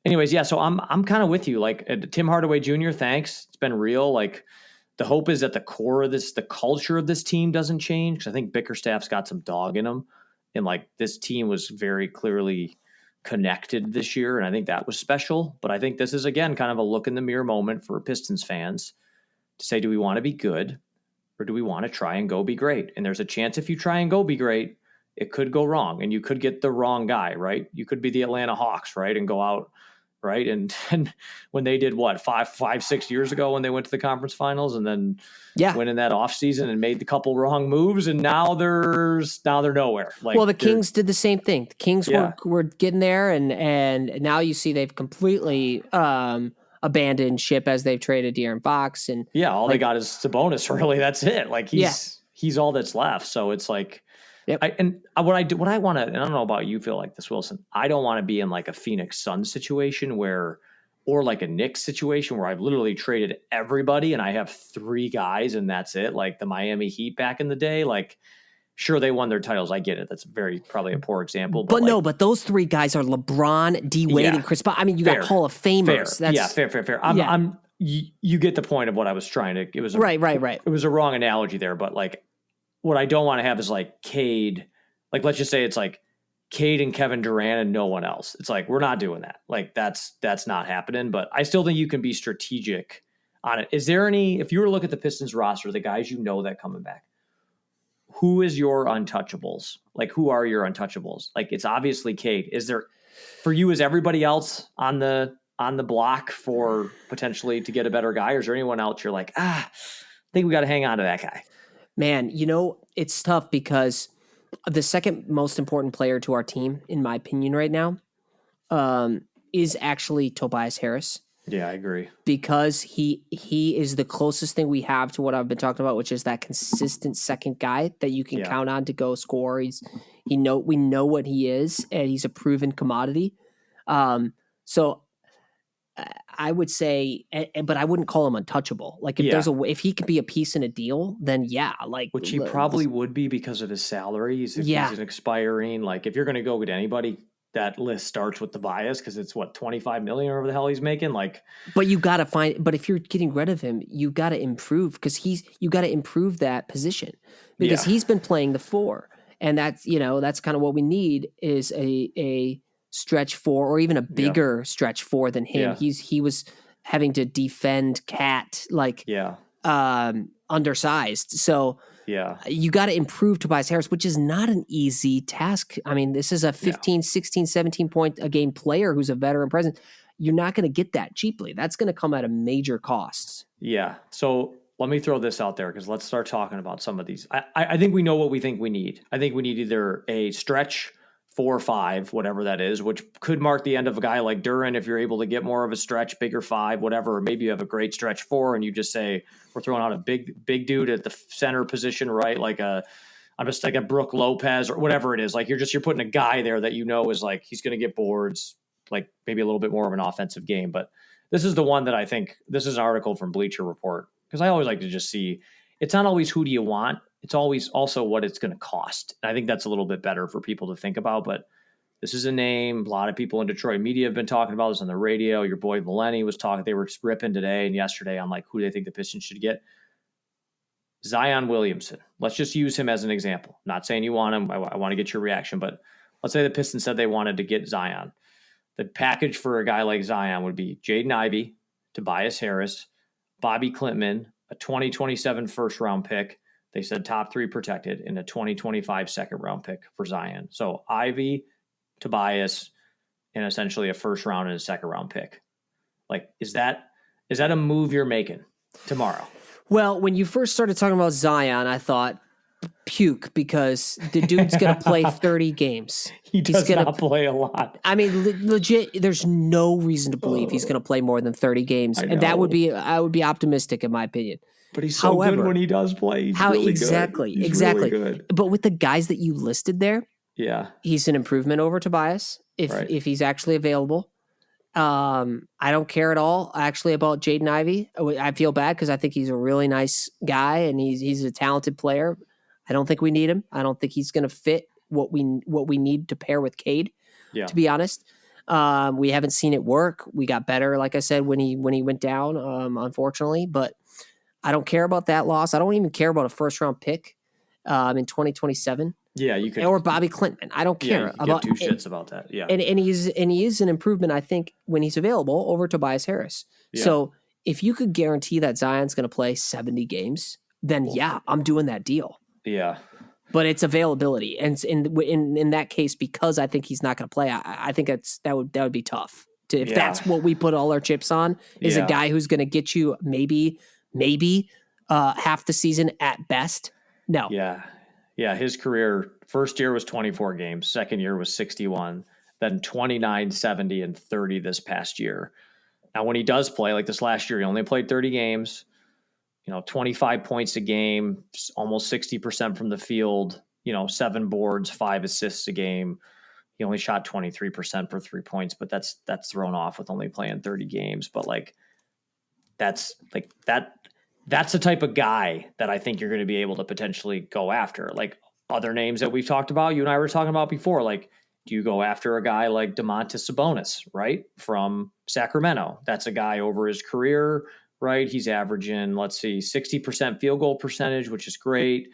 Speaker 2: anyways, yeah. So I'm kind of with you. Like Tim Hardaway Jr., thanks. It's been real. Like the hope is that the core of this, the culture of this team doesn't change. Because I think Bickerstaff's got some dog in him. And like this team was very clearly connected this year. And I think that was special. But I think this is, again, kind of a look in the mirror moment for Pistons fans to say, do we want to be good or do we want to try and go be great? And there's a chance if you try and go be great, it could go wrong and you could get the wrong guy, right? You could be the Atlanta Hawks, right? And go out, right? And when they did what, 6 years ago when they went to the conference finals and then went in that offseason and made the couple wrong moves and now they're nowhere. Like,
Speaker 1: well, the Kings did the same thing. The Kings were getting there and now you see they've completely abandoned ship as they've traded De'Aaron Fox and
Speaker 2: all they got is Sabonis. Really, that's it. Like he's all that's left. So it's like, what I want to, and I don't know about you, feel like this, Wilson. I don't want to be in like a Phoenix Suns situation or like a Knicks situation where I've literally traded everybody and I have 3 guys and that's it. Like the Miami Heat back in the day, like. Sure, they won their titles. I get it. That's probably a poor example.
Speaker 1: But those 3 guys are LeBron, D Wade, and Chris Paul. I mean, you got Hall of Famers.
Speaker 2: Fair. You get the point of what I was trying to. It was
Speaker 1: right.
Speaker 2: It was a wrong analogy there, but like, what I don't want to have is like Cade. Like, let's just say it's like Cade and Kevin Durant and no one else. It's like we're not doing that. Like that's not happening. But I still think you can be strategic on it. Is there any? If you were to look at the Pistons roster, the guys that coming back. Who is your untouchables? Like, who are your untouchables? Like, it's obviously Cade. Is there, for you, is everybody else on the block for potentially to get a better guy? Or is there anyone else you're like, I think we got to hang on to that guy?
Speaker 1: Man, it's tough because the second most important player to our team, in my opinion right now, is actually Tobias Harris.
Speaker 2: Yeah, I agree.
Speaker 1: Because he is the closest thing we have to what I've been talking about, which is that consistent second guy that you can count on to go score. We know what he is, and he's a proven commodity. So I would say, but I wouldn't call him untouchable. Like if he could be a piece in a deal, then
Speaker 2: which he probably would be because of his salary. He's an expiring. Like if you're going to go get anybody. That list starts with Tobias because it's what, 25 million or whatever the hell he's making. Like,
Speaker 1: but you got to but if you're getting rid of him, you got to improve because you got to improve that position because he's been playing the 4 and that's kind of what we need is a stretch 4 or even a bigger stretch 4 than him. Yeah. He was having to defend Cat undersized. So you got to improve Tobias Harris, which is not an easy task. I mean, this is a 15, 16, 17 point a game player who's a veteran presence. You're not going to get that cheaply. That's going to come at a major cost.
Speaker 2: Yeah. So let me throw this out there because let's start talking about some of these. I think we know what we think we need. I think we need either a stretch 4 or 5, whatever that is, which could mark the end of a guy like Duren if you're able to get more of a stretch, bigger 5, whatever. Or maybe you have a great stretch 4 and you just say, we're throwing out a big dude at the center position, right? Like I'm just like a Brook Lopez or whatever it is. Like you're putting a guy there that is like he's going to get boards, like maybe a little bit more of an offensive game. But this is the one that I think this is an article from Bleacher Report because I always like to just see. It's not always who do you want. It's always also what it's going to cost. And I think that's a little bit better for people to think about. But this is a name. A lot of people in Detroit media have been talking about this on the radio. Your boy Valeni was talking. They were ripping today and yesterday on like who they think the Pistons should get. Zion Williamson. Let's just use him as an example. Not saying you want him. I want to get your reaction, but let's say the Pistons said they wanted to get Zion. The package for a guy like Zion would be Jaden Ivey, Tobias Harris, Bobby Klintman, a 2027 first round pick. They said top 3 protected, in a 2025 second round pick for Zion. So Ivy, Tobias, and essentially a first round and a second round pick. Like, is that a move you're making tomorrow?
Speaker 1: Well, when you first started talking about Zion, I thought puke, because the dude's going to play 30 games.
Speaker 2: He's does not play a lot.
Speaker 1: I mean, legit, there's no reason to believe he's going to play more than 30 games. And I would be optimistic in my opinion.
Speaker 2: But he's so good when he does play. He's really
Speaker 1: exactly,
Speaker 2: good. He's
Speaker 1: exactly.
Speaker 2: Really good.
Speaker 1: But with the guys that you listed there,
Speaker 2: yeah,
Speaker 1: he's an improvement over Tobias if he's actually available. I don't care at all actually about Jaden Ivey. I feel bad because I think he's a really nice guy and he's a talented player. I don't think we need him. I don't think he's going to fit what we need to pair with Cade. Yeah. To be honest, we haven't seen it work. We got better, like I said, when he went down, unfortunately. But I don't care about that loss. I don't even care about a first round pick in 2027.
Speaker 2: Yeah, you could,
Speaker 1: or Bobby Klintman. I don't care
Speaker 2: about two shits about that. Yeah,
Speaker 1: and he is an improvement, I think, when he's available over Tobias Harris. Yeah. So if you could guarantee that Zion's going to play 70 games, then I'm doing that deal.
Speaker 2: Yeah,
Speaker 1: but it's availability, and in that case, because I think he's not going to play, I think that would be tough. If that's what we put all our chips on, is a guy who's going to get you maybe half the season at best. No.
Speaker 2: Yeah, his career, first year was 24 games, second year was 61, then 29, 70, and 30 this past year. Now, when he does play, like this last year, he only played 30 games, 25 points a game, almost 60% from the field, 7 boards, 5 assists a game. He only shot 23% for 3 points, but that's thrown off with only playing 30 games. But that's the type of guy that I think you're going to be able to potentially go after. Like other names that we've talked about, you and I were talking about before, like, do you go after a guy like Domantas Sabonis, right? From Sacramento. That's a guy over his career, right? He's averaging, 60% field goal percentage, which is great.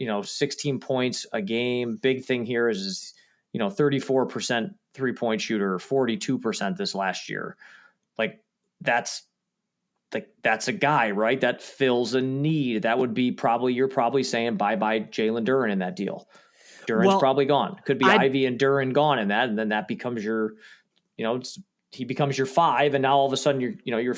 Speaker 2: 16 points a game. Big thing here is 34% 3-point shooter, 42% this last year. That's a guy, right? That fills a need. That would be you're probably saying bye-bye Jalen Duren in that deal. Duren's probably gone. Could be Ivy and Duren gone in that, and then that becomes your, he becomes your 5, and now all of a sudden you're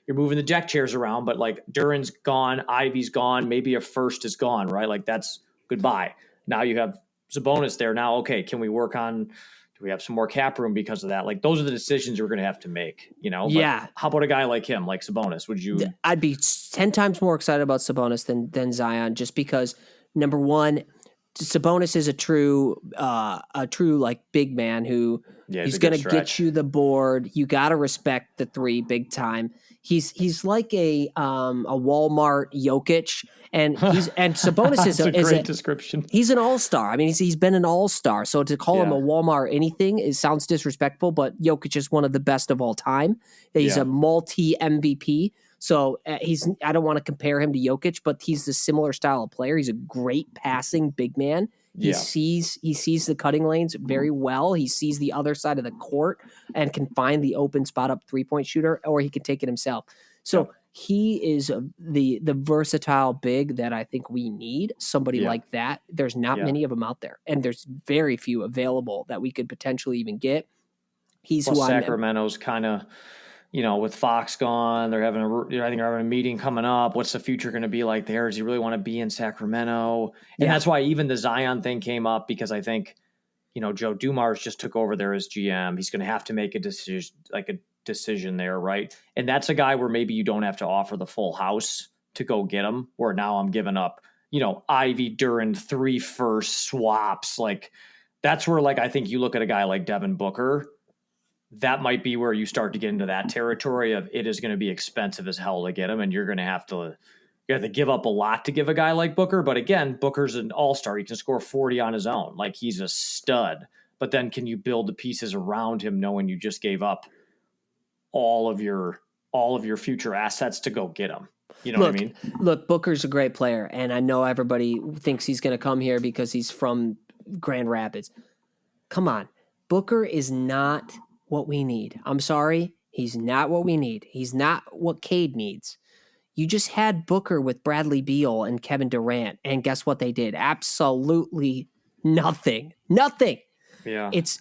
Speaker 2: moving the deck chairs around, but like Duren's gone, Ivy's gone, maybe a first is gone, right? Like that's goodbye. Now you have Sabonis there. Now, okay, can we work on? Do we have some more cap room because of that? Like those are the decisions we're going to have to make,
Speaker 1: Yeah.
Speaker 2: But how about a guy like him, like Sabonis? Would you?
Speaker 1: I'd be 10 times more excited about Sabonis than Zion, just because number one, Sabonis is a true like big man who he's going to get you the board. You got to respect the 3 big time. He's like a Walmart Jokic, and Sabonis is a great
Speaker 2: description.
Speaker 1: He's an all-star. I mean, he's been an all-star. So to call him a Walmart anything sounds disrespectful, but Jokic is one of the best of all time. He's a multi MVP. So I don't want to compare him to Jokic, but he's a similar style of player. He's a great passing big man. He sees the cutting lanes very well. He sees the other side of the court and can find the open spot up 3-point shooter, or he can take it himself. So he is the versatile big that I think we need. Somebody like that. There's not many of them out there, and there's very few available that we could potentially even get. He's who
Speaker 2: Sacramento's kind of. With Fox gone, they're having a meeting coming up. What's the future going to be like there? Does he really want to be in Sacramento? And that's why even the Zion thing came up, because I think, Joe Dumars just took over there as GM. He's going to have to make a decision there, right? And that's a guy where maybe you don't have to offer the full house to go get him, where now I'm giving up, Ivy Duren 3 first swaps. Like that's where I think you look at a guy like Devin Booker. That might be where you start to get into that territory of it is going to be expensive as hell to get him, and you're going to have to give up a lot to give a guy like Booker. But again, Booker's an all-star. He can score 40 on his own. Like he's a stud. But then can you build the pieces around him knowing you just gave up all of your future assets to go get him? You know what I mean?
Speaker 1: Look, Booker's a great player, and I know everybody thinks he's going to come here because he's from Grand Rapids. Come on. Booker is not what we need. I'm sorry. He's not what we need. He's not what Cade needs. You just had Booker with Bradley Beal and Kevin Durant, and guess what they did? Absolutely nothing. Nothing.
Speaker 2: Yeah.
Speaker 1: It's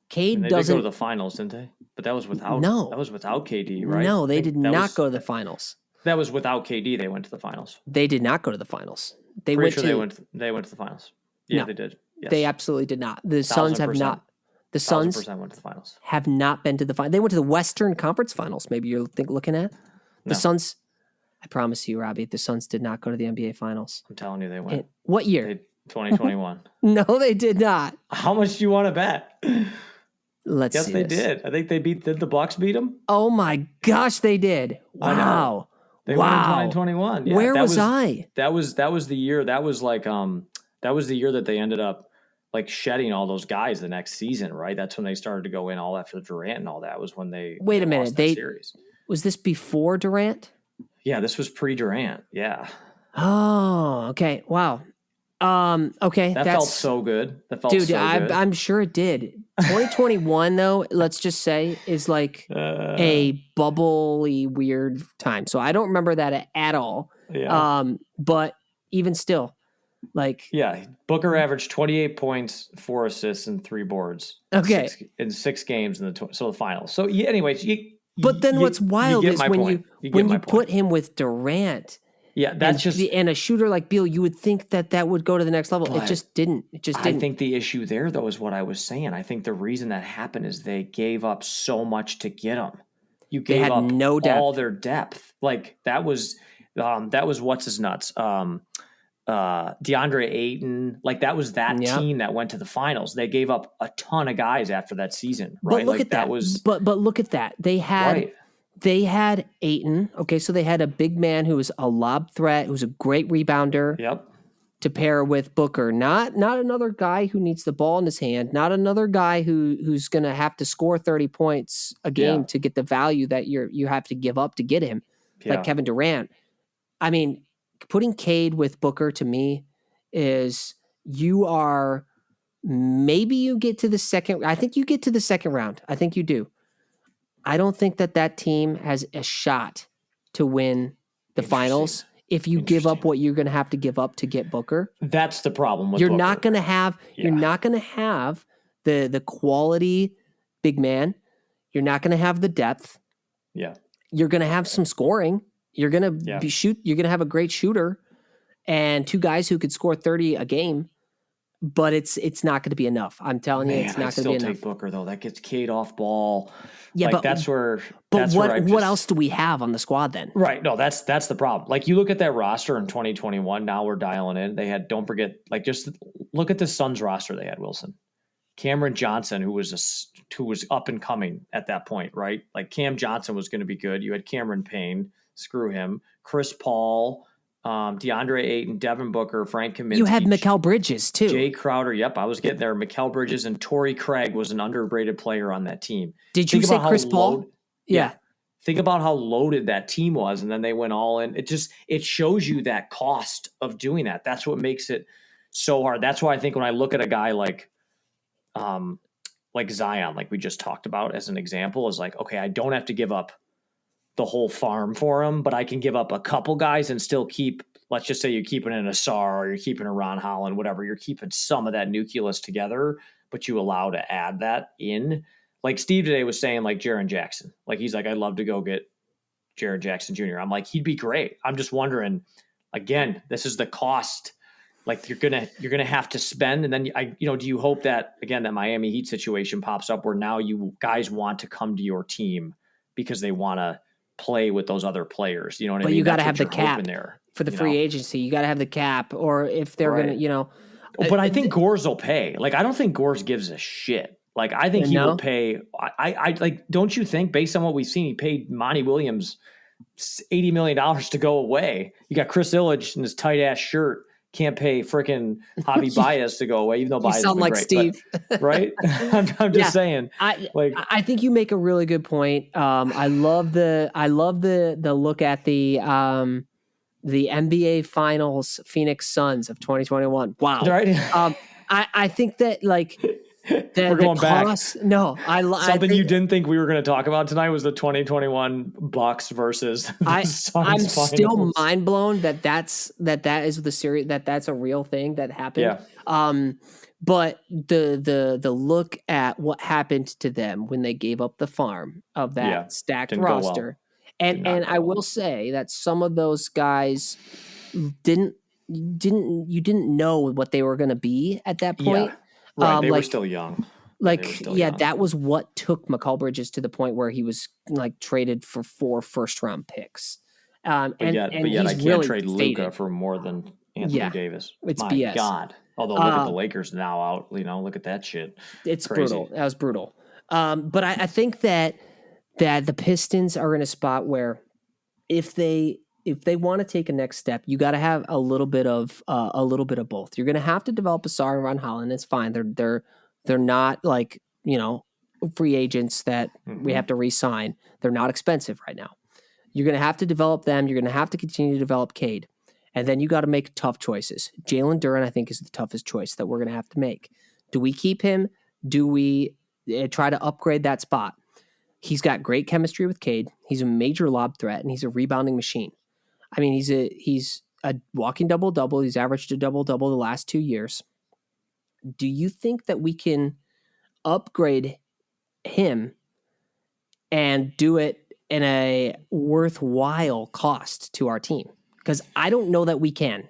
Speaker 1: Cade
Speaker 2: and they
Speaker 1: doesn't
Speaker 2: did go to the finals, didn't they? But that was without KD, right?
Speaker 1: No, they did not go to the finals.
Speaker 2: That was without KD. They went to the finals.
Speaker 1: They did not go to the finals.
Speaker 2: They went to the finals. Yeah,
Speaker 1: no,
Speaker 2: they did. Yes.
Speaker 1: They absolutely did not. The Suns have not. The Suns
Speaker 2: 1,000% went to the finals.
Speaker 1: Have not been to the finals. They went to the Western Conference Finals. Maybe you're looking at the Suns. I promise you, Robbie, the Suns did not go to the NBA Finals.
Speaker 2: I'm telling you, they went.
Speaker 1: What year?
Speaker 2: 2021.
Speaker 1: No, they did not.
Speaker 2: How much do you want to bet?
Speaker 1: Let's
Speaker 2: yes,
Speaker 1: see.
Speaker 2: Yes, they did. I think did the Bucks beat them?
Speaker 1: Oh my gosh, they did. Wow.
Speaker 2: They won in 2021. Yeah,
Speaker 1: where was I?
Speaker 2: That was the year. That was like that was the year that they ended up like shedding all those guys the next season, right? That's when they started to go in all after Durant and all that. Was when they
Speaker 1: wait a minute.
Speaker 2: Lost that series.
Speaker 1: Was this before Durant?
Speaker 2: Yeah, this was pre-Durant. Yeah.
Speaker 1: Oh, okay. Wow. Okay.
Speaker 2: That felt so good. That felt
Speaker 1: dude,
Speaker 2: so good.
Speaker 1: I'm sure it did. 2021 though, let's just say, is like a bubbly weird time. So I don't remember that at all.
Speaker 2: Yeah.
Speaker 1: But even still, like
Speaker 2: Booker averaged 28 points, 4 assists, and 3 boards.
Speaker 1: Okay.
Speaker 2: In 6 games in the finals. So anyways,
Speaker 1: but then what's wild is when you put him with Durant.
Speaker 2: Yeah, that's
Speaker 1: and a shooter like Beal, you would think that would go to the next level. It just didn't.
Speaker 2: I think the issue there, though, is what I was saying. I think the reason that happened is they gave up so much to get him. You gave up no depth. All their depth. Like that was what's his nuts. DeAndre Ayton. Like that was that team that went to the finals. They gave up a ton of guys after that season. Right?
Speaker 1: But look at that. But look at that. They had. Right. They had Ayton. Okay, so they had a big man who was a lob threat, who was a great rebounder.
Speaker 2: Yep.
Speaker 1: To pair with Booker, not another guy who needs the ball in his hand, not another guy who's going to have to score 30 points a game to get the value that you have to give up to get him, like Kevin Durant. I mean, putting Cade with Booker to me is maybe you get to the second. I think you get to the second round. I think you do. I don't think that team has a shot to win the finals if you give up what you're going to have to give up to get Booker.
Speaker 2: That's the problem with
Speaker 1: You're
Speaker 2: Booker.
Speaker 1: not going to have you're not going to have the quality big man. You're not going to have the depth.
Speaker 2: Yeah.
Speaker 1: You're going to have some scoring. You're going to you're going to have a great shooter and 2 guys who could score 30 a game. But it's not going to be enough. I'm telling you, it's not going to be enough.
Speaker 2: I still take Booker though. That gets Cade off ball.
Speaker 1: Yeah,
Speaker 2: like, that's where.
Speaker 1: But what else do we have on the squad then?
Speaker 2: Right. No, that's the problem. Like you look at that roster in 2021. Now we're dialing in. They had. Don't forget. Like just look at the Suns roster. They had Wilson, Cameron Johnson, who was up and coming at that point. Right. Like Cam Johnson was going to be good. You had Cameron Payne. Screw him. Chris Paul. DeAndre Ayton, Devin Booker, Frank Kaminsky.
Speaker 1: You had Mikal Bridges too.
Speaker 2: Jay Crowder. Yep, I was getting there. Mikal Bridges and Torrey Craig was an underrated player on that team.
Speaker 1: Did you say Chris Paul? Yeah.
Speaker 2: Think about how loaded that team was, and then they went all in. It shows you that cost of doing that. That's what makes it so hard. That's why I think when I look at a guy like Zion, like we just talked about as an example, is like, okay, I don't have to give up the whole farm for him, but I can give up a couple guys and still keep, let's just say you're keeping an Asar or you're keeping a Ron Holland, whatever, you're keeping some of that nucleus together, but you allow to add that in. Like Steve today was saying, like Jaren Jackson, like he's like, I'd love to go get Jaren Jackson Jr. I'm like, he'd be great. I'm just wondering, again, this is the cost. Like you're gonna have to spend, and then do you hope that again that Miami Heat situation pops up where now you guys want to come to your team because they want to play with those other players, you know what I mean?
Speaker 1: But you got to have the cap for the free agency. You got to have the cap, or if they're going to,
Speaker 2: But I think Gores will pay. Like, I don't think Gores gives a shit. Like, I think he will pay. I like, don't you think, based on what we've seen, he paid Monty Williams $80 million to go away. You got Chris Illich in his tight ass shirt can't pay freaking Javi Baez to go away, even though
Speaker 1: You
Speaker 2: Baez has
Speaker 1: sound
Speaker 2: been
Speaker 1: like
Speaker 2: great,
Speaker 1: Steve.
Speaker 2: right? I'm just saying.
Speaker 1: I think you make a really good point. I love the look at the NBA Finals Phoenix Suns of 2021. Wow.
Speaker 2: Right?
Speaker 1: I think that like
Speaker 2: We're going back.
Speaker 1: No,
Speaker 2: Something you didn't think we were going to talk about tonight was the 2021 Bucks versus the Suns
Speaker 1: I'm
Speaker 2: finals.
Speaker 1: still mind blown that that is the series, that's a real thing that happened.
Speaker 2: Yeah.
Speaker 1: But the look at what happened to them when they gave up the farm of that stacked
Speaker 2: Didn't go
Speaker 1: roster.
Speaker 2: well.
Speaker 1: And I will say that some of those guys didn't know what they were going to be at that point.
Speaker 2: Yeah. Right. They were still young.
Speaker 1: That was what took McCall Bridges to the point where he was like traded for 4 first-round picks.
Speaker 2: But yet I can't trade Luka for more than Anthony Davis.
Speaker 1: It's
Speaker 2: My
Speaker 1: BS.
Speaker 2: God. Although look at the Lakers now out, look at that shit.
Speaker 1: It's
Speaker 2: crazy.
Speaker 1: Brutal. That was brutal. But I think that the Pistons are in a spot where if they want to take a next step, you got to have a little bit of both. You're going to have to develop Asar and Ron Holland. It's fine. They're not like, free agents that we have to re-sign. They're not expensive right now. You're going to have to develop them. You're going to have to continue to develop Cade. And then you got to make tough choices. Jalen Duren, I think, is the toughest choice that we're going to have to make. Do we keep him? Do we try to upgrade that spot? He's got great chemistry with Cade. He's a major lob threat, and he's a rebounding machine. I mean, he's a walking double-double. He's averaged a double-double the last 2 years. Do you think that we can upgrade him and do it in a worthwhile cost to our team? Because I don't know that we can.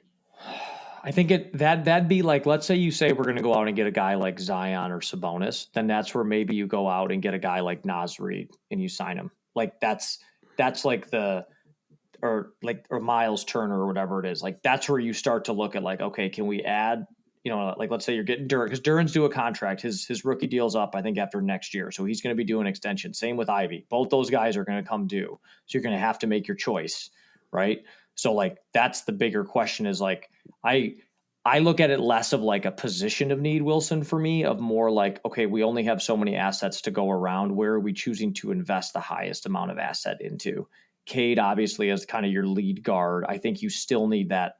Speaker 2: I think that'd be like, let's say you say we're going to go out and get a guy like Zion or Sabonis, then that's where maybe you go out and get a guy like Naz Reid and you sign him. Like that's like or Miles Turner or whatever it is. Like that's where you start to look at like, okay, can we add, like let's say you're getting Duren, because Duren's due a contract. His rookie deal's up, I think, after next year. So he's going to be doing an extension. Same with Ivy. Both those guys are going to come due. So you're going to have to make your choice, right? So like that's the bigger question is like I look at it less of like a position of need, Wilson, for me, of more like, okay, we only have so many assets to go around. Where are we choosing to invest the highest amount of asset into? Cade, obviously, as kind of your lead guard. I think you still need that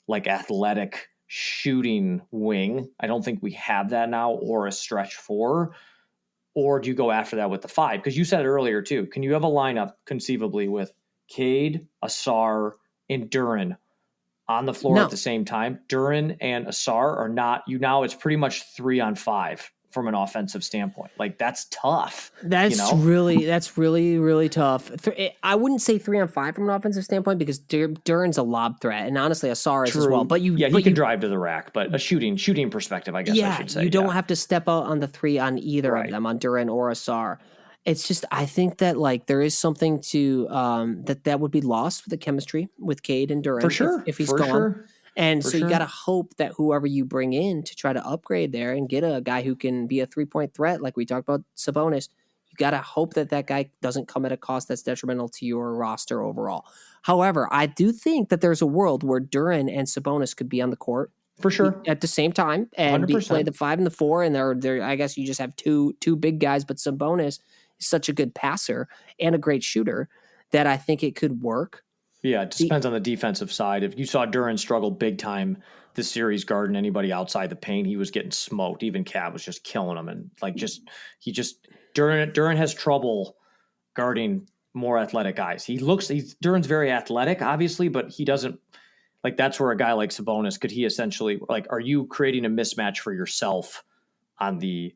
Speaker 2: like athletic shooting wing. I don't think we have that now, or a stretch 4. Or do you go after that with the 5? Because you said it earlier too. Can you have a lineup conceivably with Cade, Asar, and Duren on the floor at the same time? Duren and Asar are not. It's pretty much 3-on-5 from an offensive standpoint. Like that's tough.
Speaker 1: That's really, really tough. I wouldn't say 3-on-5 from an offensive standpoint because Duren's a lob threat, and honestly, Asar is as well. But he can
Speaker 2: drive to the rack. But a shooting perspective, I guess I should say.
Speaker 1: You don't have to step out on the 3 on either of them, on Duren or Asar. It's just, I think that like there is something to that would be lost with the chemistry with Cade and Duren
Speaker 2: for sure
Speaker 1: if he's gone. Sure. And so you got to hope that whoever you bring in to try to upgrade there and get a guy who can be a 3-point threat, like we talked about Sabonis, you got to hope that guy doesn't come at a cost that's detrimental to your roster overall. However, I do think that there's a world where Duren and Sabonis could be on the court
Speaker 2: for sure
Speaker 1: at the same time and play the 5 and the 4. And they're I guess you just have two big guys, but Sabonis is such a good passer and a great shooter that I think it could work.
Speaker 2: Yeah, it just depends on the defensive side. If you saw Duren struggle big time this series guarding anybody outside the paint, he was getting smoked. Even Cat was just killing him. And like Duren has trouble guarding more athletic guys. Duren's very athletic, obviously, but he doesn't like, that's where a guy like Sabonis, could he essentially, like, are you creating a mismatch for yourself on the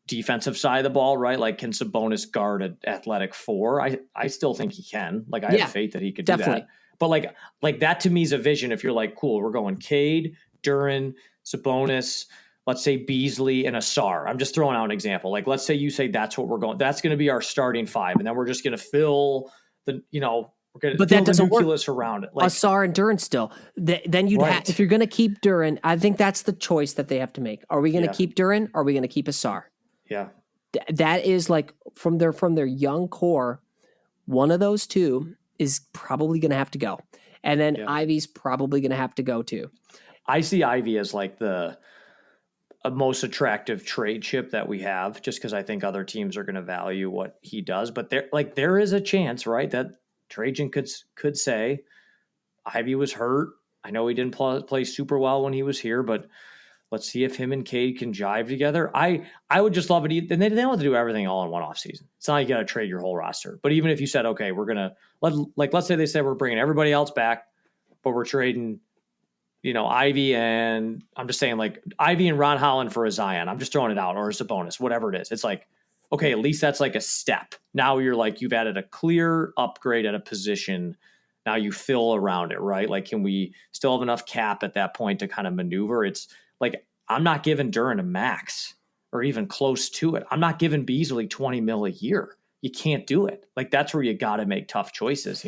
Speaker 2: defensive side of the ball, right? Like, can Sabonis guard an athletic 4? I still think he can. Like, I have faith that he could do that. But like that to me is a vision. If you're like, cool, we're going Cade, Duren, Sabonis, let's say Beasley and Asar. I'm just throwing out an example. Like, let's say you say that's what we're going. That's going to be our starting 5, and then we're just going to fill the, we're going to fill the nucleus around it. Like
Speaker 1: Asar and Duren still. Then you'd have, if you're going to keep Duren, I think that's the choice that they have to make. Are we going to keep Duren? Or are we going to keep Asar?
Speaker 2: Yeah.
Speaker 1: That is like from their young core, one of those two is probably going to have to go. And then Ivy's probably going to have to go too.
Speaker 2: I see Ivy as like the most attractive trade chip that we have, just because I think other teams are going to value what he does. But there is a chance, right, that Trajan could say Ivy was hurt. I know he didn't play super well when he was here, but let's see if him and Cade can jive together. I would just love it. And they don't have to do everything all in one offseason. It's not like you got to trade your whole roster. But even if you said, okay, we're going to let's say they said we're bringing everybody else back, but we're trading, Ivy and I'm just saying like Ivy and Ron Holland for a Zion. I'm just throwing it out, or as a bonus, whatever it is. It's like, okay, at least that's like a step. Now you're like, you've added a clear upgrade at a position. Now you fill around it, right? Like, can we still have enough cap at that point to kind of maneuver? It's like, I'm not giving Duren a max or even close to it. I'm not giving Beasley $20 million a year. You can't do it. Like, that's where you got to make tough choices,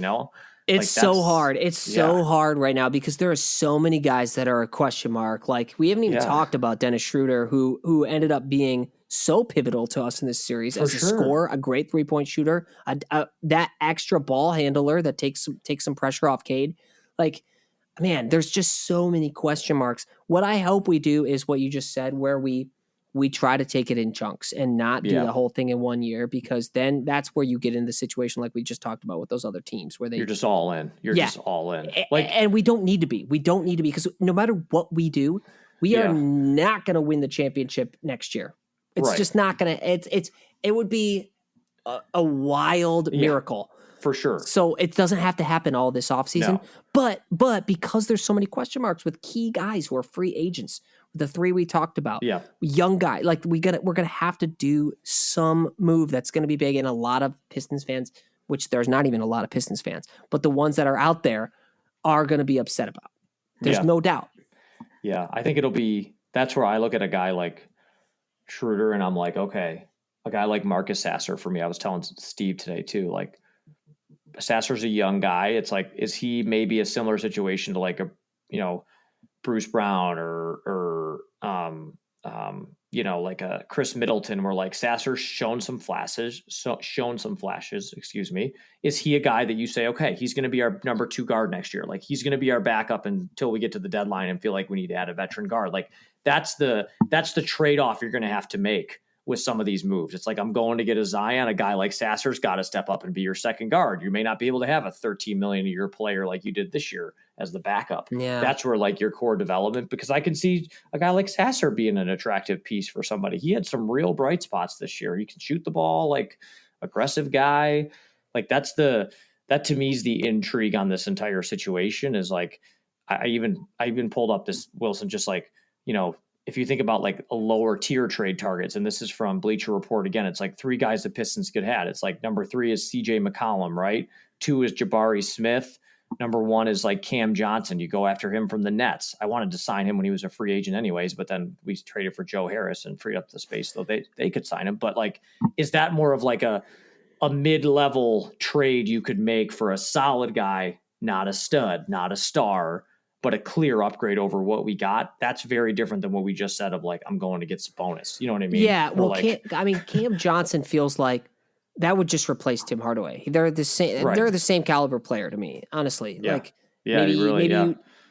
Speaker 1: It's so hard. It's so hard right now because there are so many guys that are a question mark. Like, we haven't even talked about Dennis Schroeder, who ended up being so pivotal to us in this series as a scorer, a great 3-point shooter, that extra ball handler that takes some pressure off Cade. Like, man, there's just so many question marks. What I hope we do is what you just said, where we try to take it in chunks and not do the whole thing in 1 year, because then that's where you get in the situation like we just talked about with those other teams where you're
Speaker 2: just all in. You're just all in.
Speaker 1: And we don't need to be. We don't need to be, because no matter what we do, we are not going to win the championship next year. It's just not going to. It would be a wild miracle.
Speaker 2: For sure.
Speaker 1: So it doesn't have to happen all this offseason. No. But because there's so many question marks with key guys who are free agents, the 3 we talked about, young guy, like we're gonna have to do some move that's gonna be big. And a lot of Pistons fans, which there's not even a lot of Pistons fans, but the ones that are out there are gonna be upset about. There's no doubt.
Speaker 2: Yeah, I think that's where I look at a guy like Schroeder and I'm like, okay, a guy like Marcus Sasser for me. I was telling Steve today too, like, Sasser's a young guy. It's like, is he maybe a similar situation to like a, Bruce Brown or like a Chris Middleton, where like Sasser's shown some flashes, excuse me. Is he a guy that you say, okay, he's going to be our number 2 guard next year? Like, he's going to be our backup until we get to the deadline and feel like we need to add a veteran guard. Like, that's the trade-off you're going to have to make with some of these moves. It's like, I'm going to get a Zion. A guy like Sasser's got to step up and be your second guard. You may not be able to have a $13 million a year player like you did this year as the backup.
Speaker 1: Yeah.
Speaker 2: That's where like your core development, because I can see a guy like Sasser being an attractive piece for somebody. He had some real bright spots this year. He can shoot the ball, like, aggressive guy. Like, that to me is the intrigue on this entire situation, is like, I even pulled up this Wilson, just like, if you think about like a lower tier trade targets, and this is from Bleacher Report again, it's like 3 guys the Pistons could have. It's like number 3 is CJ McCollum, right? 2 is Jabari Smith. Number 1 is like Cam Johnson. You go after him from the Nets. I wanted to sign him when he was a free agent anyways, but then we traded for Joe Harris and freed up the space, though they could sign him. But like, is that more of like a mid-level trade you could make for a solid guy, not a stud, not a star, but a clear upgrade over what we got? That's very different than what we just said of like, I'm going to get some bonus. You know what I mean?
Speaker 1: Yeah. Well, like, Cam Johnson feels like that would just replace Tim Hardaway. They're the same. Right. They're the same caliber player to me, honestly.
Speaker 2: Yeah.
Speaker 1: Like,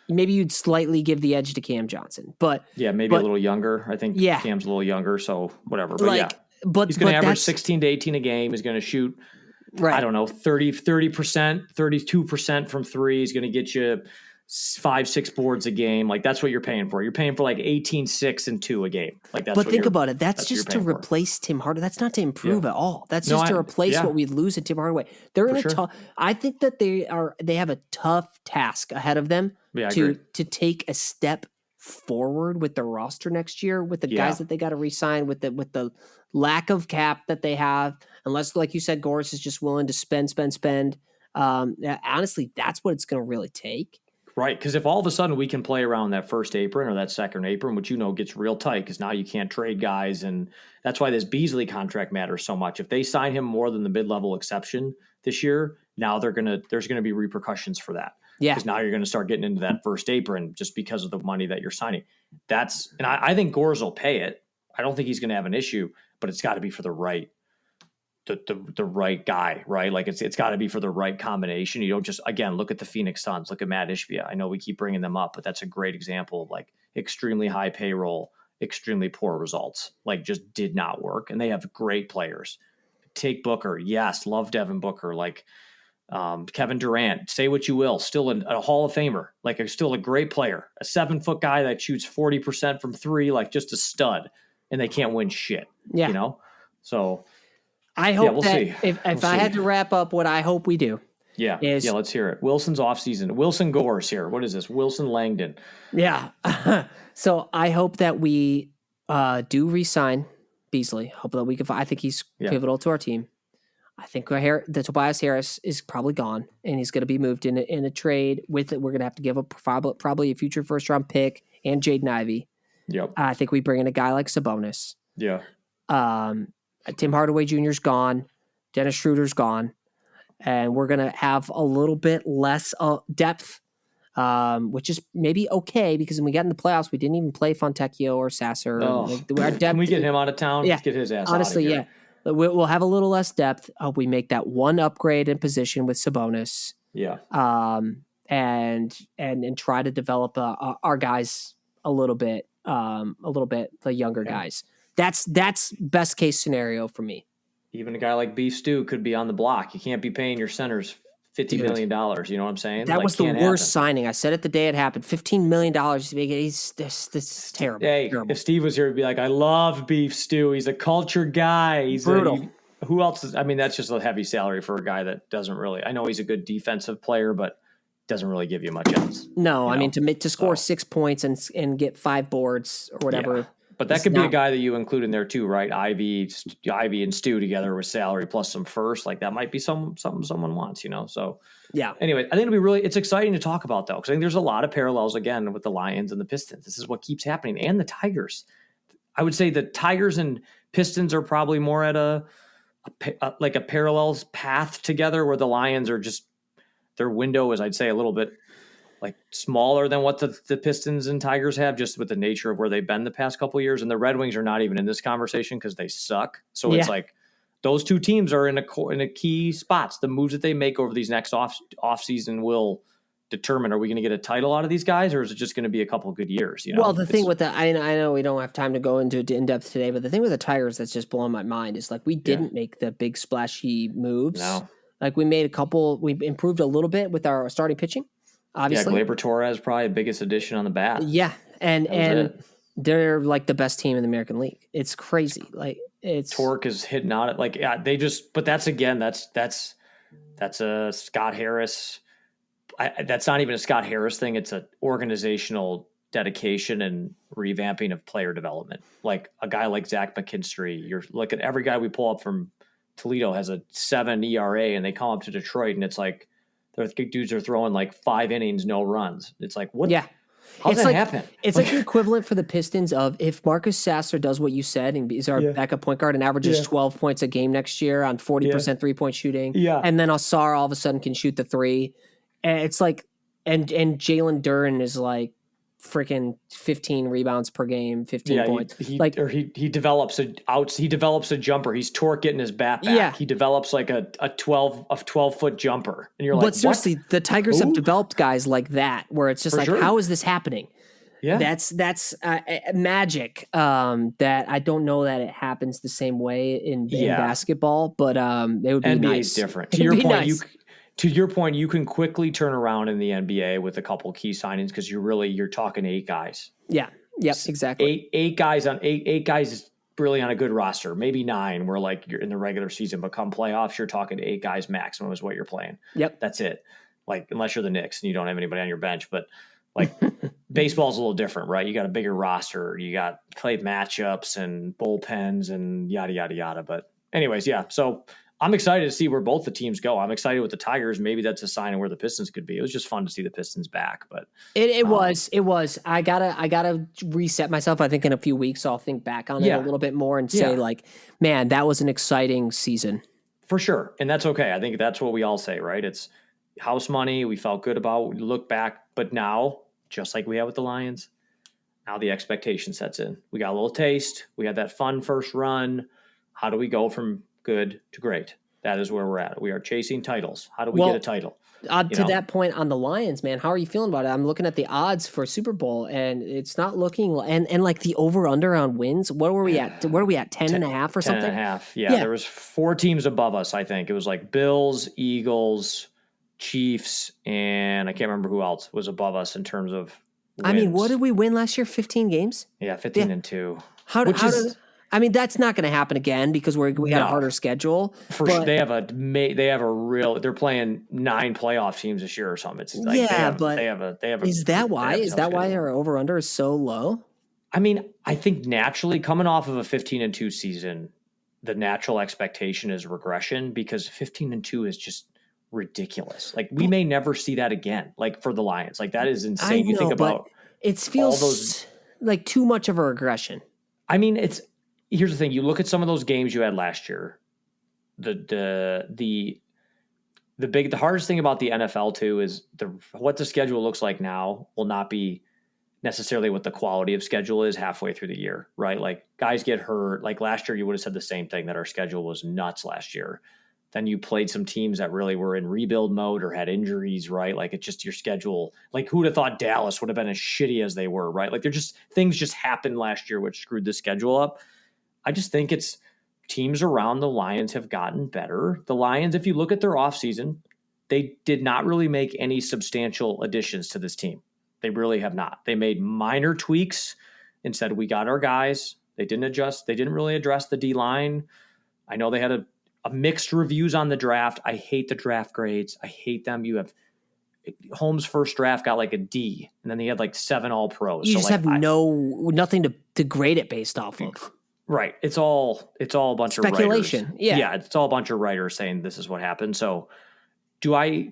Speaker 2: maybe
Speaker 1: you'd slightly give the edge to Cam Johnson, but
Speaker 2: a little younger. I think Cam's a little younger, so whatever. But
Speaker 1: but
Speaker 2: he's going to average 16 to 18 a game. He's going to shoot, I don't know, 30%, 32% from 3. He's going to get you 5-6 boards a game. Like, that's what you're paying for. You're paying for like 18, 6, and 2 a game. Like, that's.
Speaker 1: But think about it. That's just to replace Tim Hardaway. That's not to improve at all. That's just to replace what we lose at Tim Hardaway. They're in a tough. I think that they have a tough task ahead of them to take a step forward with the roster next year, with the guys that they got to re-sign, with the lack of cap that they have, unless, like you said, Goris is just willing to spend. Honestly, that's what it's going to really take.
Speaker 2: Right, because if all of a sudden we can play around that first apron or that second apron, which gets real tight, because now you can't trade guys, and that's why this Beasley contract matters so much. If they sign him more than the mid-level exception this year, now there's gonna be repercussions for that.
Speaker 1: Yeah,
Speaker 2: because now you're going to start getting into that first apron just because of the money that you're signing. I think Gores will pay it. I don't think he's going to have an issue, but it's got to be for the right the right guy, right? Like it's got to be for the right combination. You don't just, again, look at the Phoenix Suns, look at Matt Ishbia. I know we keep bringing them up, but that's a great example of like extremely high payroll, extremely poor results, like just did not work. And they have great players. Take Booker. Yes. Love Devin Booker. Like Kevin Durant, say what you will, still a Hall of Famer, like still a great player, a 7-foot guy that shoots 40% from three, like just a stud, and they can't win shit,
Speaker 1: Yeah.
Speaker 2: you know? So
Speaker 1: I hope
Speaker 2: we'll
Speaker 1: that
Speaker 2: see.
Speaker 1: if
Speaker 2: We'll
Speaker 1: I
Speaker 2: see.
Speaker 1: had to wrap up what I hope we do.
Speaker 2: Yeah.
Speaker 1: Is,
Speaker 2: yeah. Let's hear it. Wilson's offseason. Wilson Gore's here. What is this? Wilson Langdon.
Speaker 1: Yeah. So I hope that we do re-sign Beasley. Hope that we can. I think he's pivotal to our team. I think the Tobias Harris is probably gone, and he's going to be moved in a trade with it. We're going to have to give up probably a future first-round pick and Jaden Ivey.
Speaker 2: Yep.
Speaker 1: I think we bring in a guy like Sabonis.
Speaker 2: Yeah.
Speaker 1: Tim Hardaway Jr.'s gone. Dennis Schroeder's gone. And we're going to have a little bit less depth, which is maybe okay because when we got in the playoffs, we didn't even play Fontecchio or Sasser. Our depth,
Speaker 2: can we get him out of town?
Speaker 1: Yeah.
Speaker 2: Let's get his ass
Speaker 1: honestly,
Speaker 2: out of here.
Speaker 1: Yeah. We'll have a little less depth. I hope we make that one upgrade in position with Sabonis.
Speaker 2: Yeah.
Speaker 1: And try to develop our guys a little bit, the younger guys. That's best case scenario for me.
Speaker 2: Even a guy like Beef Stew could be on the block. You can't be paying your centers $50 million. You know what I'm saying?
Speaker 1: That was the worst signing. I said it the day it happened. $15 million. This is terrible.
Speaker 2: Hey,
Speaker 1: terrible.
Speaker 2: If Steve was here, he'd be like, I love Beef Stew. He's a culture guy. He's
Speaker 1: brutal.
Speaker 2: Who else is, I mean, that's just a heavy salary for a guy that doesn't really, I know he's a good defensive player, but doesn't really give you much else.
Speaker 1: No, I mean, to score 6 points and get 5 boards or whatever.
Speaker 2: Yeah. But that could be a guy that you include in there too, right? Ivy and Stu together with salary plus some first. Like that might be something someone wants, you know? So
Speaker 1: yeah.
Speaker 2: Anyway, I think it's exciting to talk about though, because I think there's a lot of parallels again with the Lions and the Pistons. This is what keeps happening, and the Tigers. I would say the Tigers and Pistons are probably more at a parallel path together, where the Lions are just, their window is, I'd say, a little bit like smaller than what the Pistons and Tigers have, just with the nature of where they've been the past couple of years. And the Red Wings are not even in this conversation because they suck. So It's like those two teams are in a key spots. The moves that they make over these next off season will determine, are we going to get a title out of these guys, or is it just going to be a couple of good years? You know?
Speaker 1: Well, the thing with I know we don't have time to go into in depth today, but the thing with the Tigers that's just blowing my mind is like we didn't make the big splashy moves.
Speaker 2: No.
Speaker 1: Like we made we improved a little bit with our starting pitching. Obviously,
Speaker 2: Gleyber Torres probably the biggest addition on the bat.
Speaker 1: Yeah, and they're like the best team in the American League. It's crazy. Like
Speaker 2: Torque is hitting out it. Like they just. But that's a Scott Harris. That's not even a Scott Harris thing. It's an organizational dedication and revamping of player development. Like a guy like Zach McKinstry. You're look at every guy we pull up from Toledo has a 7 ERA, and they come up to Detroit, and it's like. The dudes are throwing like 5 innings, no runs. It's like, what?
Speaker 1: Yeah.
Speaker 2: How does that happen?
Speaker 1: It's like the equivalent for the Pistons of if Marcus Sasser does what you said and is our backup point guard and averages 12 points a game next year on 40% 3-point shooting.
Speaker 2: Yeah.
Speaker 1: And then Asar all of a sudden can shoot the 3. And it's like, and Jalen Duren is like freaking 15 rebounds per game, 15 points.
Speaker 2: He develops a jumper. He's Torque getting his bat back.
Speaker 1: Yeah.
Speaker 2: He develops like a 12-foot jumper. And you're like,
Speaker 1: but seriously,
Speaker 2: what?
Speaker 1: The Tigers have developed guys like that where it's just how is this happening?
Speaker 2: Yeah.
Speaker 1: That's magic. That I don't know that it happens the same way in basketball, but it would be
Speaker 2: NBA
Speaker 1: nice.
Speaker 2: is different. To your point, you can quickly turn around in the NBA with a couple key signings because you're talking 8 guys.
Speaker 1: Yeah. Yep. Exactly.
Speaker 2: Eight guys is really on a good roster, maybe 9 where like you're in the regular season, but come playoffs, you're talking 8 guys maximum is what you're playing.
Speaker 1: Yep.
Speaker 2: That's it. Like, unless you're the Knicks and you don't have anybody on your bench, but like baseball's a little different, right? You got a bigger roster, you got play matchups and bullpens and yada, yada, yada. But anyways, yeah. So I'm excited to see where both the teams go. I'm excited with the Tigers. Maybe that's a sign of where the Pistons could be. It was just fun to see the Pistons back, but
Speaker 1: it was. I gotta reset myself. I think in a few weeks I'll think back on it a little bit more and say like, man, that was an exciting season
Speaker 2: for sure. And that's okay. I think that's what we all say, right? It's house money. We felt good about. We look back, but now, just like we had with the Lions, now the expectation sets in. We got a little taste. We had that fun first run. How do we go from good to great. That is where we're at. We are chasing titles. How do we get a title?
Speaker 1: To that point on the Lions, man, how are you feeling about it? I'm looking at the odds for Super Bowl, and it's not looking and like the over under on wins. What were we at? Where are we at? 10.5 or something?
Speaker 2: 10.5. Yeah, there was 4 teams above us. I think it was like Bills, Eagles, Chiefs, and I can't remember who else was above us in terms of wins.
Speaker 1: I mean, what did we win last year? 15 games?
Speaker 2: Yeah, 15-2.
Speaker 1: I mean, that's not going to happen again because we got a harder schedule.
Speaker 2: Sure, they have a real. They're playing 9 playoff teams this year or something. It's like they have a.
Speaker 1: Is that why? Is that why our over under is so low?
Speaker 2: I mean, I think naturally coming off of a 15-2 season, the natural expectation is regression because 15-2 is just ridiculous. Like we may never see that again. Like for the Lions, like that is insane. You think about
Speaker 1: it feels like too much of a regression.
Speaker 2: I mean, here's the thing. You look at some of those games you had last year. The hardest thing about the NFL too is what the schedule looks like now will not be necessarily what the quality of schedule is halfway through the year, right? Like guys get hurt. Like last year, you would have said the same thing that our schedule was nuts last year. Then you played some teams that really were in rebuild mode or had injuries, right? Like it's just your schedule. Like who would have thought Dallas would have been as shitty as they were, right? Like things just happened last year, which screwed the schedule up. I just think it's teams around the Lions have gotten better. The Lions, if you look at their offseason, they did not really make any substantial additions to this team. They really have not. They made minor tweaks and said, we got our guys. They didn't adjust. They didn't really address the D-line. I know they had a mixed reviews on the draft. I hate the draft grades. I hate them. You have Holmes' first draft got like a D, and then he had like 7 All-Pros.
Speaker 1: You just have nothing to grade it based off of.
Speaker 2: Right. It's all a bunch
Speaker 1: speculation.
Speaker 2: Of writers.
Speaker 1: Yeah,
Speaker 2: it's all a bunch of writers saying this is what happened. So do I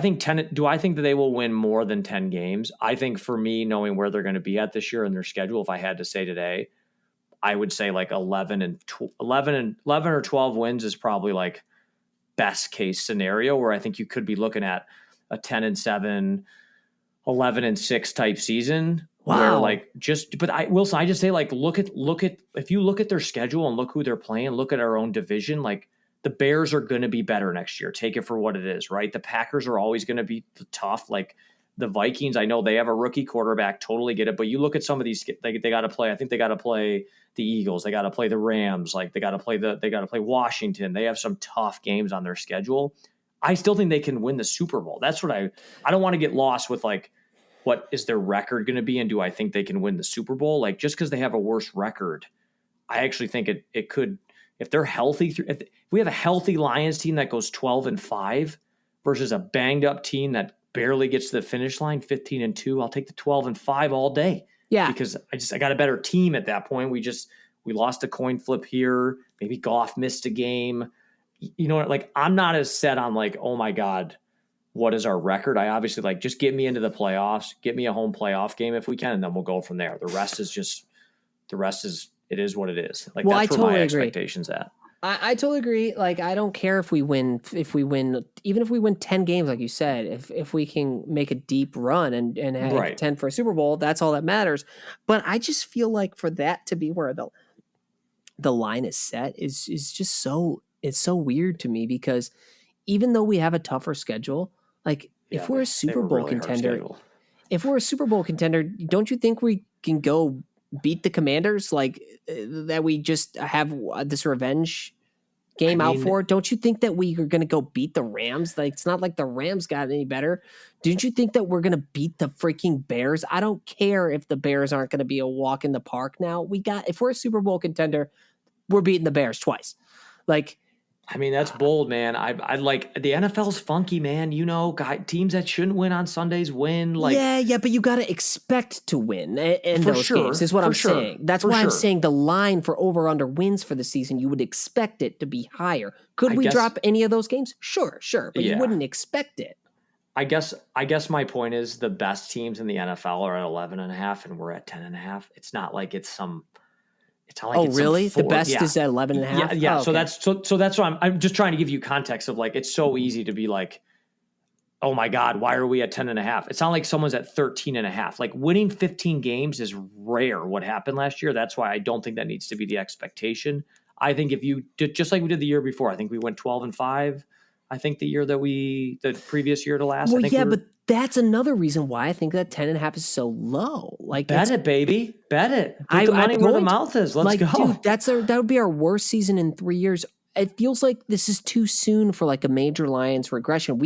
Speaker 2: think that they will win more than 10 games? I think for me, knowing where they're going to be at this year in their schedule, if I had to say today, I would say like 11 or 12 wins is probably like best case scenario where I think you could be looking at a 10-7, 11-6 type season.
Speaker 1: Wow.
Speaker 2: Where Wilson, I just say like, look at, if you look at their schedule and look who they're playing, look at our own division, like the Bears are going to be better next year. Take it for what it is, right? The Packers are always going to be tough. Like the Vikings, I know they have a rookie quarterback, totally get it. But you look at some of these, they got to play. I think they got to play the Eagles. They got to play the Rams. Like they got to play Washington. They have some tough games on their schedule. I still think they can win the Super Bowl. That's what I don't want to get lost with like, what is their record going to be? And do I think they can win the Super Bowl? Like just because they have a worse record, I actually think it could, if they're healthy, if we have a healthy Lions team that goes 12-5 versus a banged up team that barely gets to the finish line, 15-2, I'll take the 12-5 all day.
Speaker 1: Yeah.
Speaker 2: Because I got a better team at that point. We lost a coin flip here. Maybe Goff missed a game. You know what? Like I'm not as set on like, oh my God, what is our record? I obviously like just get me into the playoffs, get me a home playoff game if we can, and then we'll go from there. The rest is it is what it is. Like that's where my expectations at.
Speaker 1: I totally agree. Like I don't care if we win, even if we win 10 games, like you said, if we can make a deep run and contend for a Super Bowl, that's all that matters. But I just feel like for that to be where the line is set is just it's so weird to me because even though we have a tougher schedule, like if we're a Super Bowl contender, don't you think we can go beat the Commanders? Like that we just have this revenge game out for? Don't you think that we are going to go beat the Rams? Like it's not like the Rams got any better. Didn't you think that we're going to beat the freaking Bears? I don't care if the Bears aren't going to be a walk in the park now. If we're a Super Bowl contender, we're beating the Bears twice. Like,
Speaker 2: I mean, that's bold, man. I like the NFL's funky, man. You know, teams that shouldn't win on Sundays win. Like,
Speaker 1: yeah, but you got to expect to win in those games. Is what I'm saying. That's why I'm saying the line for over/under wins for the season, you would expect it to be higher. Could we drop any of those games? Sure, but you wouldn't expect it.
Speaker 2: I guess my point is the best teams in the NFL are at 11.5, and we're at 10.5. It's not like it's some. It's not like it's
Speaker 1: really? The best is at 11.5?
Speaker 2: Yeah.
Speaker 1: Oh,
Speaker 2: okay. So that's why I'm just trying to give you context of like, it's so easy to be like, oh my God, why are we at 10.5? It's not like someone's at 13.5. Like winning 15 games is rare what happened last year. That's why I don't think that needs to be the expectation. I think if you did just like we did the year before, I think we went 12-5. I think the previous year to last.
Speaker 1: Well,
Speaker 2: I think
Speaker 1: yeah, but that's another reason why I think that 10.5 is so low. Like,
Speaker 2: bet it, baby. Bet it. Put the money where the mouth is. Let's go.
Speaker 1: Dude, that would be our worst season in 3 years. It feels like this is too soon for like a major Lions regression.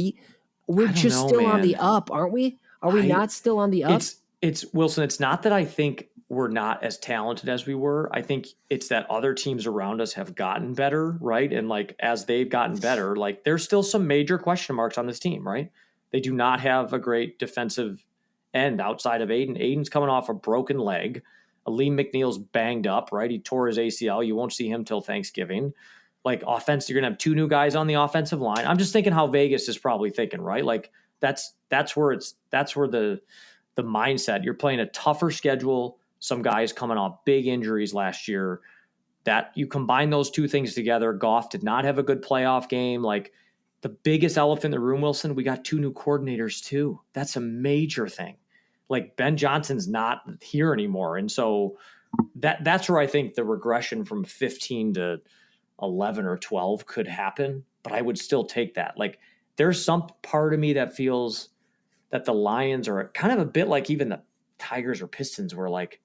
Speaker 1: We're just still on the up, aren't we? Are we not still on the up?
Speaker 2: It's Wilson. It's not that I think we're not as talented as we were. I think it's that other teams around us have gotten better, right? And like as they've gotten better, like there's still some major question marks on this team, right? They do not have a great defensive end outside of Aiden. Aiden's coming off a broken leg. Aleem McNeil's banged up, right? He tore his ACL. You won't see him till Thanksgiving. Like offense, you're gonna have 2 new guys on the offensive line. I'm just thinking how Vegas is probably thinking, right? Like that's where the mindset. You're playing a tougher schedule. Some guys coming off big injuries last year. That you combine those two things together. Goff did not have a good playoff game. Like the biggest elephant in the room, Wilson, we got 2 new coordinators too. That's a major thing. Like Ben Johnson's not here anymore. And so that's where I think the regression from 15 to 11 or 12 could happen, but I would still take that. Like there's some part of me that feels that the Lions are kind of a bit like even the Tigers or Pistons where like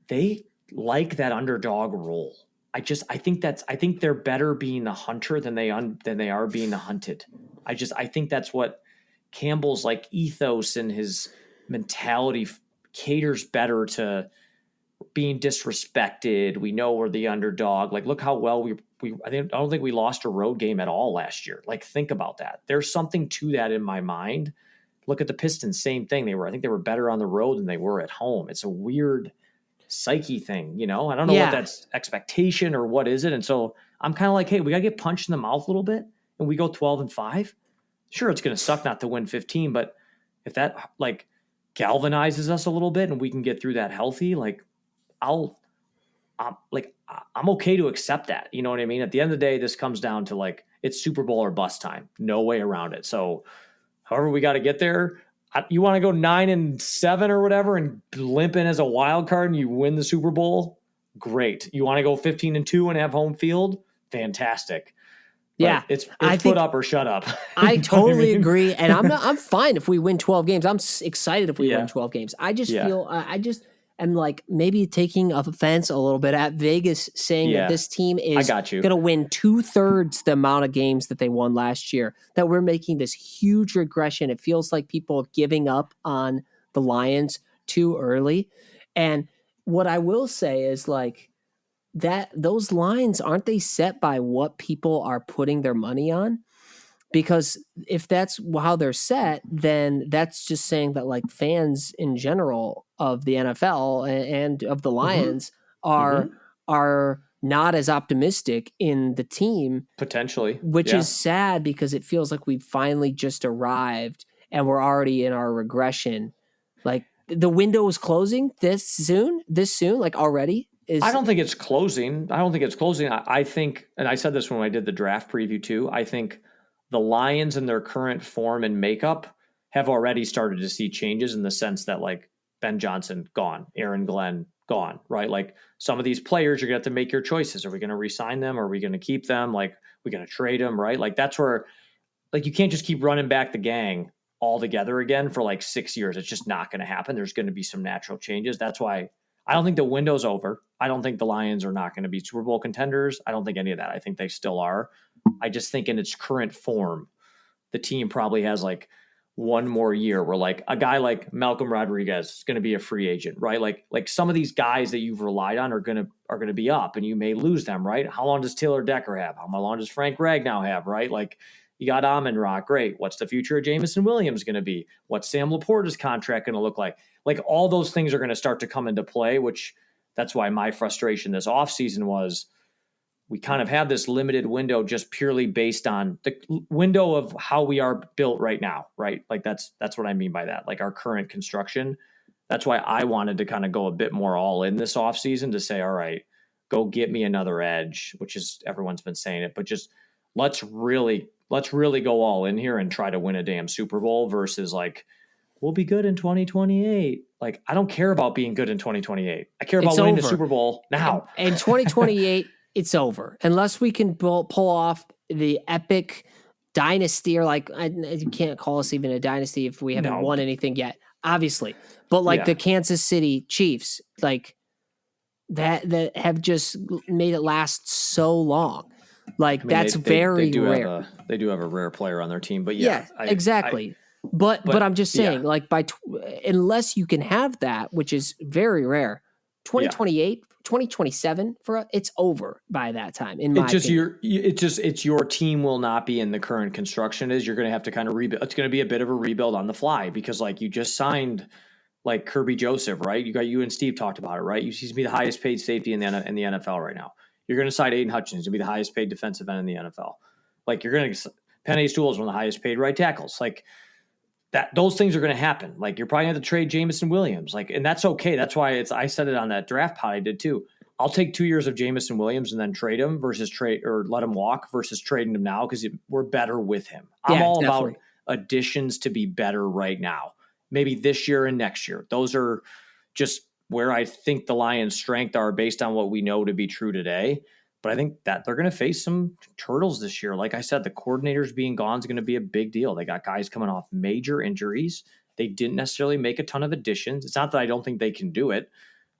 Speaker 2: they like that underdog role. I think they're better being the hunter than they are being the hunted. I think that's what Campbell's like ethos and his mentality caters better to being disrespected. We know we're the underdog. Like, look how well I don't think we lost a road game at all last year. Like, think about that. There's something to that in my mind. Look at the Pistons, same thing. I think they were better on the road than they were at home. It's a weird psyche thing, I don't know what that's expectation or what is it. And so I'm kind of like, hey, we got to get punched in the mouth a little bit and we go 12-5. Sure, it's going to suck not to win 15, but if that like galvanizes us a little bit and we can get through that healthy, like I'm okay to accept that. You know what I mean? At the end of the day, this comes down to like, it's Super Bowl or bust time. No way around it. So however we got to get there, you want to go 9-7 or whatever and limp in as a wild card and you win the Super Bowl? Great. You want to go 15-2 and have home field? Fantastic.
Speaker 1: Yeah,
Speaker 2: but it's put up or shut up.
Speaker 1: I totally agree, and I'm fine if we win 12 games. I'm excited if we win 12 games. I just feel am like maybe taking offense a little bit at Vegas saying that this team is going to win 2/3 the amount of games that they won last year. That we're making this huge regression. It feels like people are giving up on the Lions too early. And what I will say is like that those lines, aren't they set by what people are putting their money on? Because if that's how they're set, then that's just saying that like fans in general of the NFL and of the Lions are not as optimistic in the team.
Speaker 2: Potentially.
Speaker 1: Which is sad because it feels like we've finally just arrived and we're already in our regression. Like the window is closing this soon, like already.
Speaker 2: I don't think it's closing. I think, and I said this when I did the draft preview too, I think the Lions in their current form and makeup have already started to see changes in the sense that like Ben Johnson gone, Aaron Glenn gone, right? Like some of these players, you're going to have to make your choices. Are we going to re-sign them? Are we going to keep them? Like we're going to trade them, right? Like that's where, like you can't just keep running back the gang all together again for like 6 years. It's just not going to happen. There's going to be some natural changes. That's why I don't think the window's over. I don't think the Lions are not going to be Super Bowl contenders. I don't think any of that. I think they still are. I just think in its current form, the team probably has like one more year where like a guy like Malcolm Rodriguez is going to be a free agent, right? Like some of these guys that you've relied on are going to be up and you may lose them, right? How long does Taylor Decker have? How long does Frank Ragnow have, right? Like you got Amon-Ra, great. What's the future of Jamison Williams going to be? What's Sam Laporta's contract going to look like? Like all those things are going to start to come into play, which that's why my frustration this offseason was we kind of have this limited window just purely based on the window of how we are built right now, right? Like that's what I mean by that, like our current construction. That's why I wanted to kind of go a bit more all in this offseason to say, all right, go get me another edge, which is everyone's been saying it, but just let's really go all in here and try to win a damn Super Bowl versus like, we'll be good in 2028. Like, I don't care about being good in 2028. I care about winning the Super Bowl now.
Speaker 1: And 2028 it's over unless we can pull off the epic dynasty, or like you can't call us even a dynasty if we haven't won anything yet, obviously. But like the Kansas City Chiefs, like that have just made it last so long. Like that's very rare.
Speaker 2: They do have a rare player on their team, but
Speaker 1: exactly. But I'm just saying, like unless you can have that, which is very rare, 2028, 2027 for it's over by that time. In my opinion.
Speaker 2: It's your team will not be in the current construction is. You're going to have to kind of rebuild. It's going to be a bit of a rebuild on the fly because like you just signed like Kirby Joseph, right? You and Steve talked about it, right? He's to be the highest paid safety in the NFL right now. You're going to sign Aiden Hutchins to be the highest paid defensive end in the NFL. Like you're going to Penei Sewell is one of the highest paid right tackles. Like that, those things are going to happen. Like you're probably going to have to trade Jamison Williams. Like, and that's okay. That's why I said it on that draft pod I did too. I'll take 2 years of Jamison Williams and then trade him versus trade or let him walk versus trading him now because we're better with him. I'm all about additions to be better right now. Maybe this year and next year. Those are just where I think the Lions' strength are based on what we know to be true today. But I think that they're going to face some hurdles this year. Like I said, the coordinators being gone is going to be a big deal. They got guys coming off major injuries. They didn't necessarily make a ton of additions. It's not that I don't think they can do it.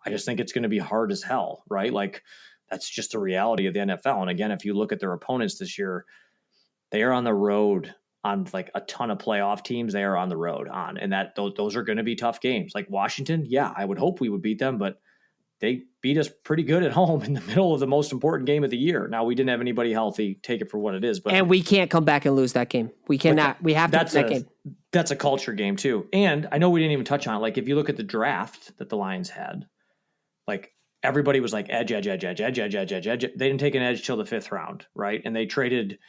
Speaker 2: I just think it's going to be hard as hell, right? Like that's just the reality of the NFL. And again, if you look at their opponents this year, they are on the road on like a ton of playoff teams. They are on the road on, and that those are going to be tough games. Like Washington, yeah, I would hope we would beat them, but they beat us pretty good at home in the middle of the most important game of the year. Now we didn't have anybody healthy. Take it for what it is, and
Speaker 1: we can't come back and lose that game. We cannot. We have to win that game.
Speaker 2: That's a culture game too. And I know we didn't even touch on it. Like if you look at the draft that the Lions had, like everybody was like edge. They didn't take an edge till the 5th round, right? And they traded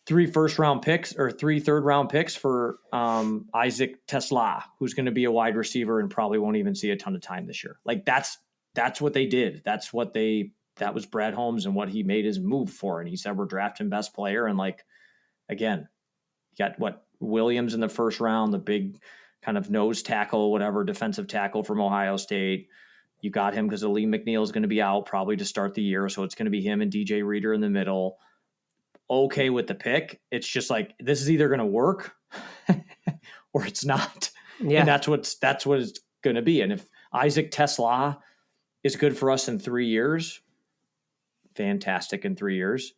Speaker 2: 3 first-round picks or 3 third-round picks for Isaac Tesla, who's going to be a wide receiver and probably won't even see a ton of time this year. Like that's what they did. That was Brad Holmes and what he made his move for. And he said, we're drafting best player. And like, again, you got Williams in the 1st round, the big kind of nose tackle, whatever, defensive tackle from Ohio State. You got him because Lee McNeil is going to be out probably to start the year. So it's going to be him and DJ Reader in the middle. Okay with the pick. It's just like, this is either going to work or it's not. Yeah. And that's what it's going to be. And if Isaac Tesla is good for us in 3 years, fantastic in 3 years,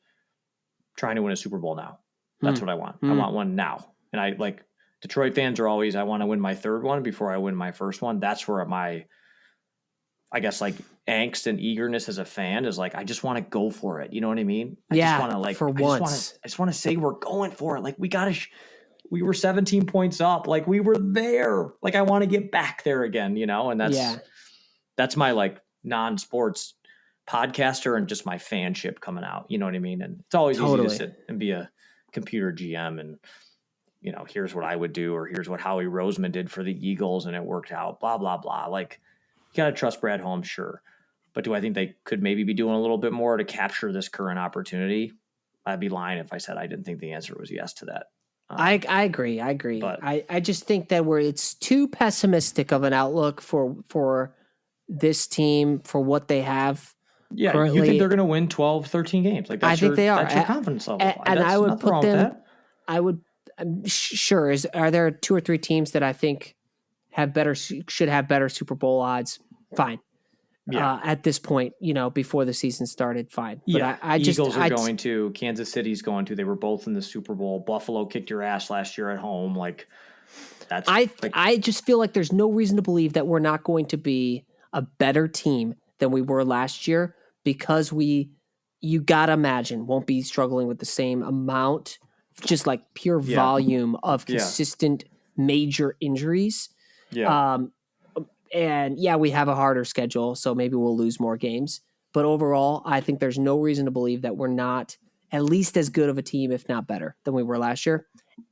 Speaker 2: trying to win a Super Bowl now. That's what I want. I want one now. And I like Detroit fans are always, I want to win my 3rd one before I win my 1st one. That's where my, I guess like angst and eagerness as a fan is like, I just want to go for it. You know what I mean? I just want to like, for once. I just want to say we're going for it. Like we were 17 points up. Like we were there. Like I want to get back there again, you know? And that's my like non-sports podcaster and just my fanship coming out. You know what I mean? And it's always easy to sit and be a computer GM and, you know, here's what I would do, or here's what Howie Roseman did for the Eagles and it worked out, blah, blah, blah. Like, you got to trust Brad Holmes, sure. But do I think they could maybe be doing a little bit more to capture this current opportunity? I'd be lying if I said I didn't think the answer was yes to that.
Speaker 1: I agree. But I just think that it's too pessimistic of an outlook for this team, for what they have.
Speaker 2: Yeah,
Speaker 1: currently.
Speaker 2: You think they're going to win 12, 13 games? Like
Speaker 1: I think they are.
Speaker 2: That's your confidence level.
Speaker 1: And I would put them. I would sure. Are there 2 or 3 teams that I think should have better Super Bowl odds? Fine. Yeah. At this point, you know, before the season started, fine. But
Speaker 2: yeah. Eagles are going to. Kansas City's going to. They were both in the Super Bowl. Buffalo kicked your ass last year at home. Like that's.
Speaker 1: I just feel like there's no reason to believe that we're not going to be a better team than we were last year, because you gotta imagine, won't be struggling with the same amount, just like pure volume of consistent major injuries.
Speaker 2: Yeah.
Speaker 1: And we have a harder schedule, so maybe we'll lose more games. But overall, I think there's no reason to believe that we're not at least as good of a team, if not better, than we were last year.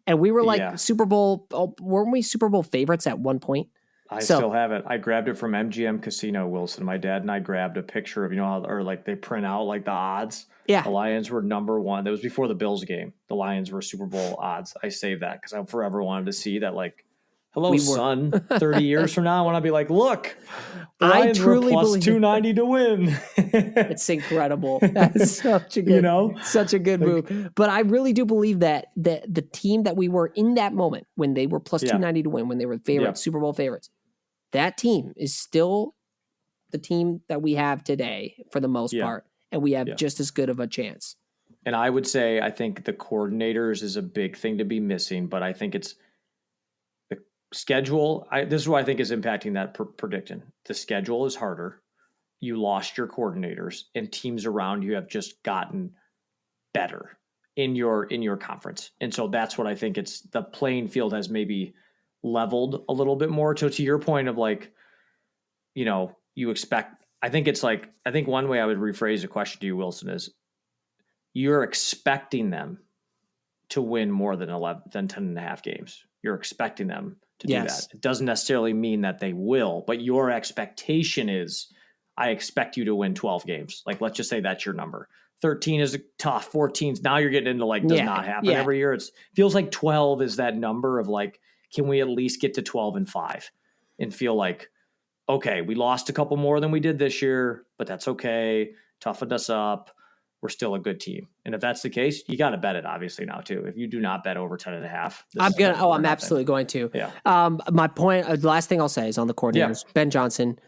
Speaker 1: And we were like Super Bowl, weren't we Super Bowl favorites at one point?
Speaker 2: I still have it. I grabbed it from MGM Casino, Wilson. My dad and I grabbed a picture of, you know, how, or like they print out like the odds.
Speaker 1: Yeah.
Speaker 2: The Lions were number 1. That was before the Bills game. The Lions were Super Bowl odds. I saved that because I forever wanted to see that, like, Hello, son. 30 years from now, I want to be like, look, the
Speaker 1: I
Speaker 2: Lions were
Speaker 1: truly
Speaker 2: plus
Speaker 1: believe
Speaker 2: 290 to win.
Speaker 1: it's incredible. That's such a good, such a good move. But I really do believe that the team that we were in that moment when they were plus 290 to win, when they were favorites, Super Bowl favorites, that team is still the team that we have today for the most part, and we have just as good of a chance.
Speaker 2: And I would say, I think the coordinators is a big thing to be missing, but I think it's the schedule. This is what I think is impacting that prediction. The schedule is harder. You lost your coordinators, and teams around you have just gotten better in your conference. And so that's what I think it's the playing field has maybe leveled a little bit more. So to your point of like, you expect, I think one way I would rephrase the question to you, Wilson, is you're expecting them to win more than 10 and a half games. You're expecting them to do that. It doesn't necessarily mean that they will, but your expectation is, I expect you to win 12 games. Like, let's just say that's your number. 13 is tough. 14 now you're getting into like, does not happen every year. It feels like 12 is that number of like, can we at least get to 12-5 and feel like, okay, we lost a couple more than we did this year, but that's okay. Toughened us up. We're still a good team. And if that's the case, you got to bet it obviously now too. If you do not bet over 10.5,
Speaker 1: I'm absolutely going to.
Speaker 2: Yeah.
Speaker 1: My point, the last thing I'll say is on the coordinators. Ben Johnson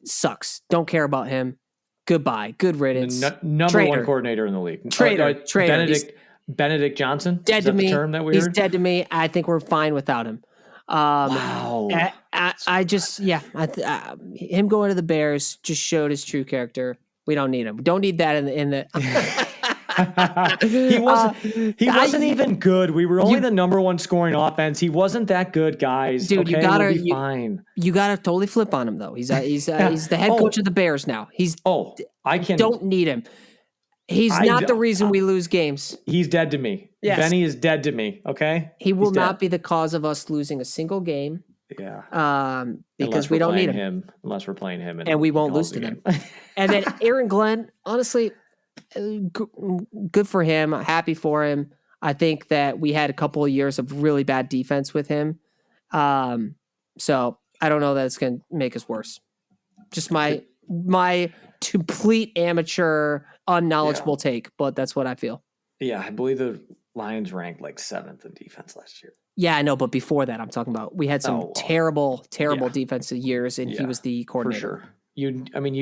Speaker 1: sucks. Don't care about him. Goodbye. Good riddance.
Speaker 2: Number one coordinator in the league.
Speaker 1: Traitor.
Speaker 2: Benedict Johnson.
Speaker 1: Dead to me.
Speaker 2: The term that we
Speaker 1: He's
Speaker 2: heard?
Speaker 1: dead to me. I think we're fine without him.
Speaker 2: Wow.
Speaker 1: I just, him going to the Bears just showed his true character. We don't need him. We don't need that in the.
Speaker 2: He wasn't even good. We were only the number one scoring offense. He wasn't that good, guys.
Speaker 1: Dude,
Speaker 2: okay,
Speaker 1: we'll
Speaker 2: be fine.
Speaker 1: You gotta totally flip on him though. He's the head coach of the Bears now. Don't need him. He's not the reason we lose games.
Speaker 2: He's dead to me.
Speaker 1: Yes.
Speaker 2: Benny is dead to me. Okay.
Speaker 1: He will not be the cause of us losing a single game.
Speaker 2: Yeah.
Speaker 1: Because we don't need him.
Speaker 2: Unless we're playing him.
Speaker 1: And we won't lose to them. And then Aaron Glenn, honestly, good for him. Happy for him. I think that we had a couple of years of really bad defense with him. So I don't know that it's going to make us worse. Just my complete amateur, unknowledgeable take, but that's what I feel.
Speaker 2: Yeah, I believe the Lions ranked like 7th in defense last year.
Speaker 1: Yeah, I know, but before that, I'm talking about we had some terrible defensive years, and he was the coordinator.
Speaker 2: For sure. You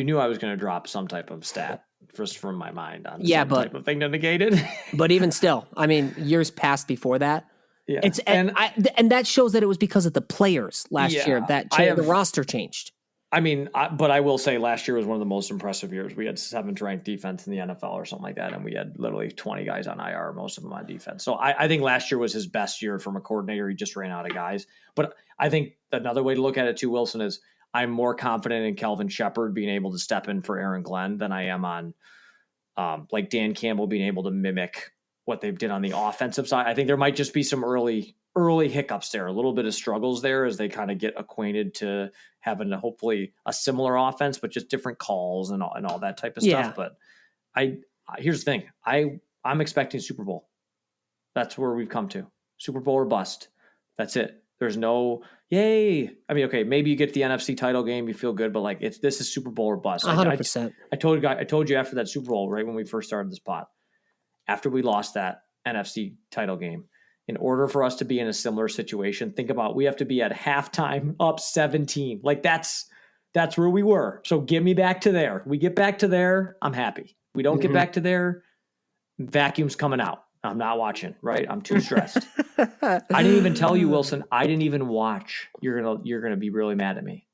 Speaker 2: knew I was going to drop some type of stat just from my mind on type of thing to negate it.
Speaker 1: But even still, I mean, years past before that.
Speaker 2: Yeah.
Speaker 1: And that shows that it was because of the players last year that the roster changed.
Speaker 2: I mean, but I will say last year was one of the most impressive years. We had 7th ranked defense in the NFL or something like that, and we had literally 20 guys on IR, most of them on defense. So I think last year was his best year from a coordinator. He just ran out of guys. But I think another way to look at it too, Wilson, is I'm more confident in Kelvin Shepard being able to step in for Aaron Glenn than I am on like Dan Campbell being able to mimic what they did on the offensive side. I think there might just be some early hiccups there, a little bit of struggles there as they kind of get acquainted to having hopefully a similar offense, but just different calls and all that type of stuff. But here's the thing. I'm expecting Super Bowl. That's where we've come to. Super Bowl or bust. That's it. There's no yay. I mean, okay, maybe you get the NFC title game, you feel good, but like this is Super Bowl or bust.
Speaker 1: 100%.
Speaker 2: I told you after that Super Bowl, right when we first started this pod, after we lost that NFC title game, in order for us to be in a similar situation, think about we have to be at halftime up 17. Like that's where we were. So get me back to there. We get back to there, I'm happy. We don't get back to there, vacuum's coming out. I'm not watching, right? I'm too stressed. I didn't even tell you, Wilson. I didn't even watch. You're gonna be really mad at me.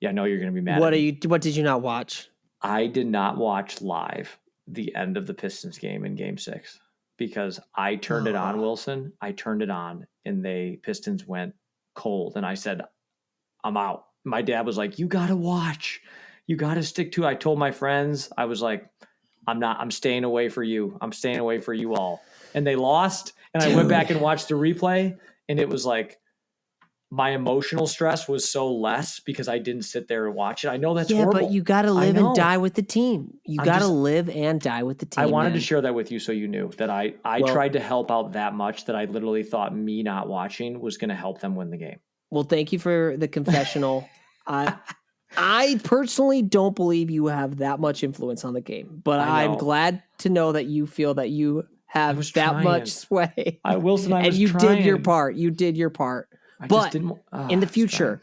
Speaker 2: Yeah, I know you're gonna be mad at me.
Speaker 1: What did you not watch?
Speaker 2: I did not watch live the end of the Pistons game in Game 6. Because I turned it on, Wilson. I turned it on, and Pistons went cold. And I said, I'm out. My dad was like, you got to watch. You got to stick to it. I told my friends, I was like, I'm staying away for you. I'm staying away for you all. And they lost. And I went back and watched the replay. And it was like, my emotional stress was so less because I didn't sit there and watch it. I know that's horrible.
Speaker 1: But you got to live and die with the team. You got to live and die with the team.
Speaker 2: I wanted to share that with you so you knew that I tried to help out that much that I literally thought me not watching was going to help them win the game.
Speaker 1: Well, thank you for the confessional. I personally don't believe you have that much influence on the game, but I'm glad to know that you feel that you have that much sway.
Speaker 2: Wilson,
Speaker 1: and you did your part. You did your part. But in the future,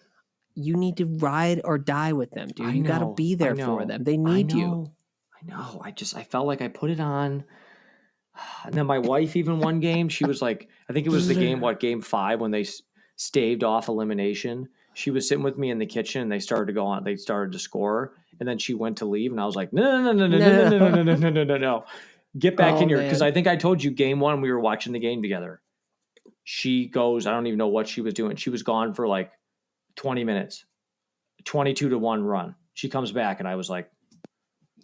Speaker 1: you need to ride or die with them, dude. You got to be there for them. They need you.
Speaker 2: I know. I felt like I put it on. And then my wife, even one game, she was like, I think it was the game 5 when they staved off elimination. She was sitting with me in the kitchen and they started to go on. They started to score. And then she went to leave. And I was like, no. Get back in here. Because I think I told you game 1, we were watching the game together. She goes, I don't even know what she was doing. She was gone for like 20 minutes, 22-1 run. She comes back and I was like,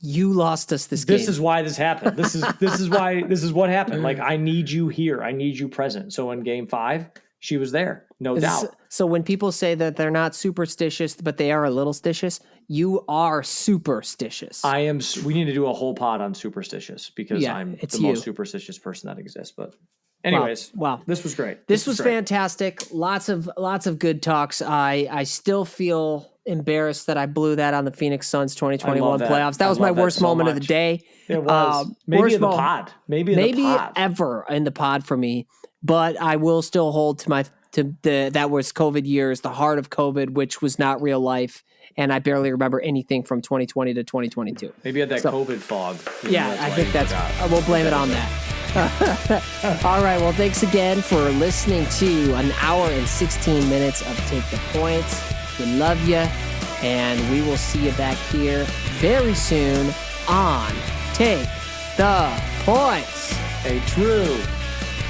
Speaker 1: you lost us this game.
Speaker 2: This is why this happened. This is what happened. Like, I need you here. I need you present. So in game 5, she was there. No doubt.
Speaker 1: So when people say that they're not superstitious, but they are a little stitious, you are superstitious.
Speaker 2: I am. We need to do a whole pod on superstitious because I'm the most superstitious person that exists. But anyways,
Speaker 1: wow.
Speaker 2: This was great.
Speaker 1: This was fantastic. Lots of good talks. I still feel embarrassed that I blew that on the Phoenix Suns 2021 playoffs. That was my worst moment of the day.
Speaker 2: It was. Maybe in the pod. Maybe
Speaker 1: ever in the pod for me. But I will still hold that was COVID years, the heart of COVID, which was not real life. And I barely remember anything from 2020 to 2022.
Speaker 2: Maybe you had that COVID fog.
Speaker 1: Yeah, I think we'll blame it on that. All right. Well, thanks again for listening to an hour and 16 minutes of Take the Points. We love you. And we will see you back here very soon on Take the Points.
Speaker 2: A true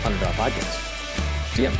Speaker 2: $100 podcast. See ya.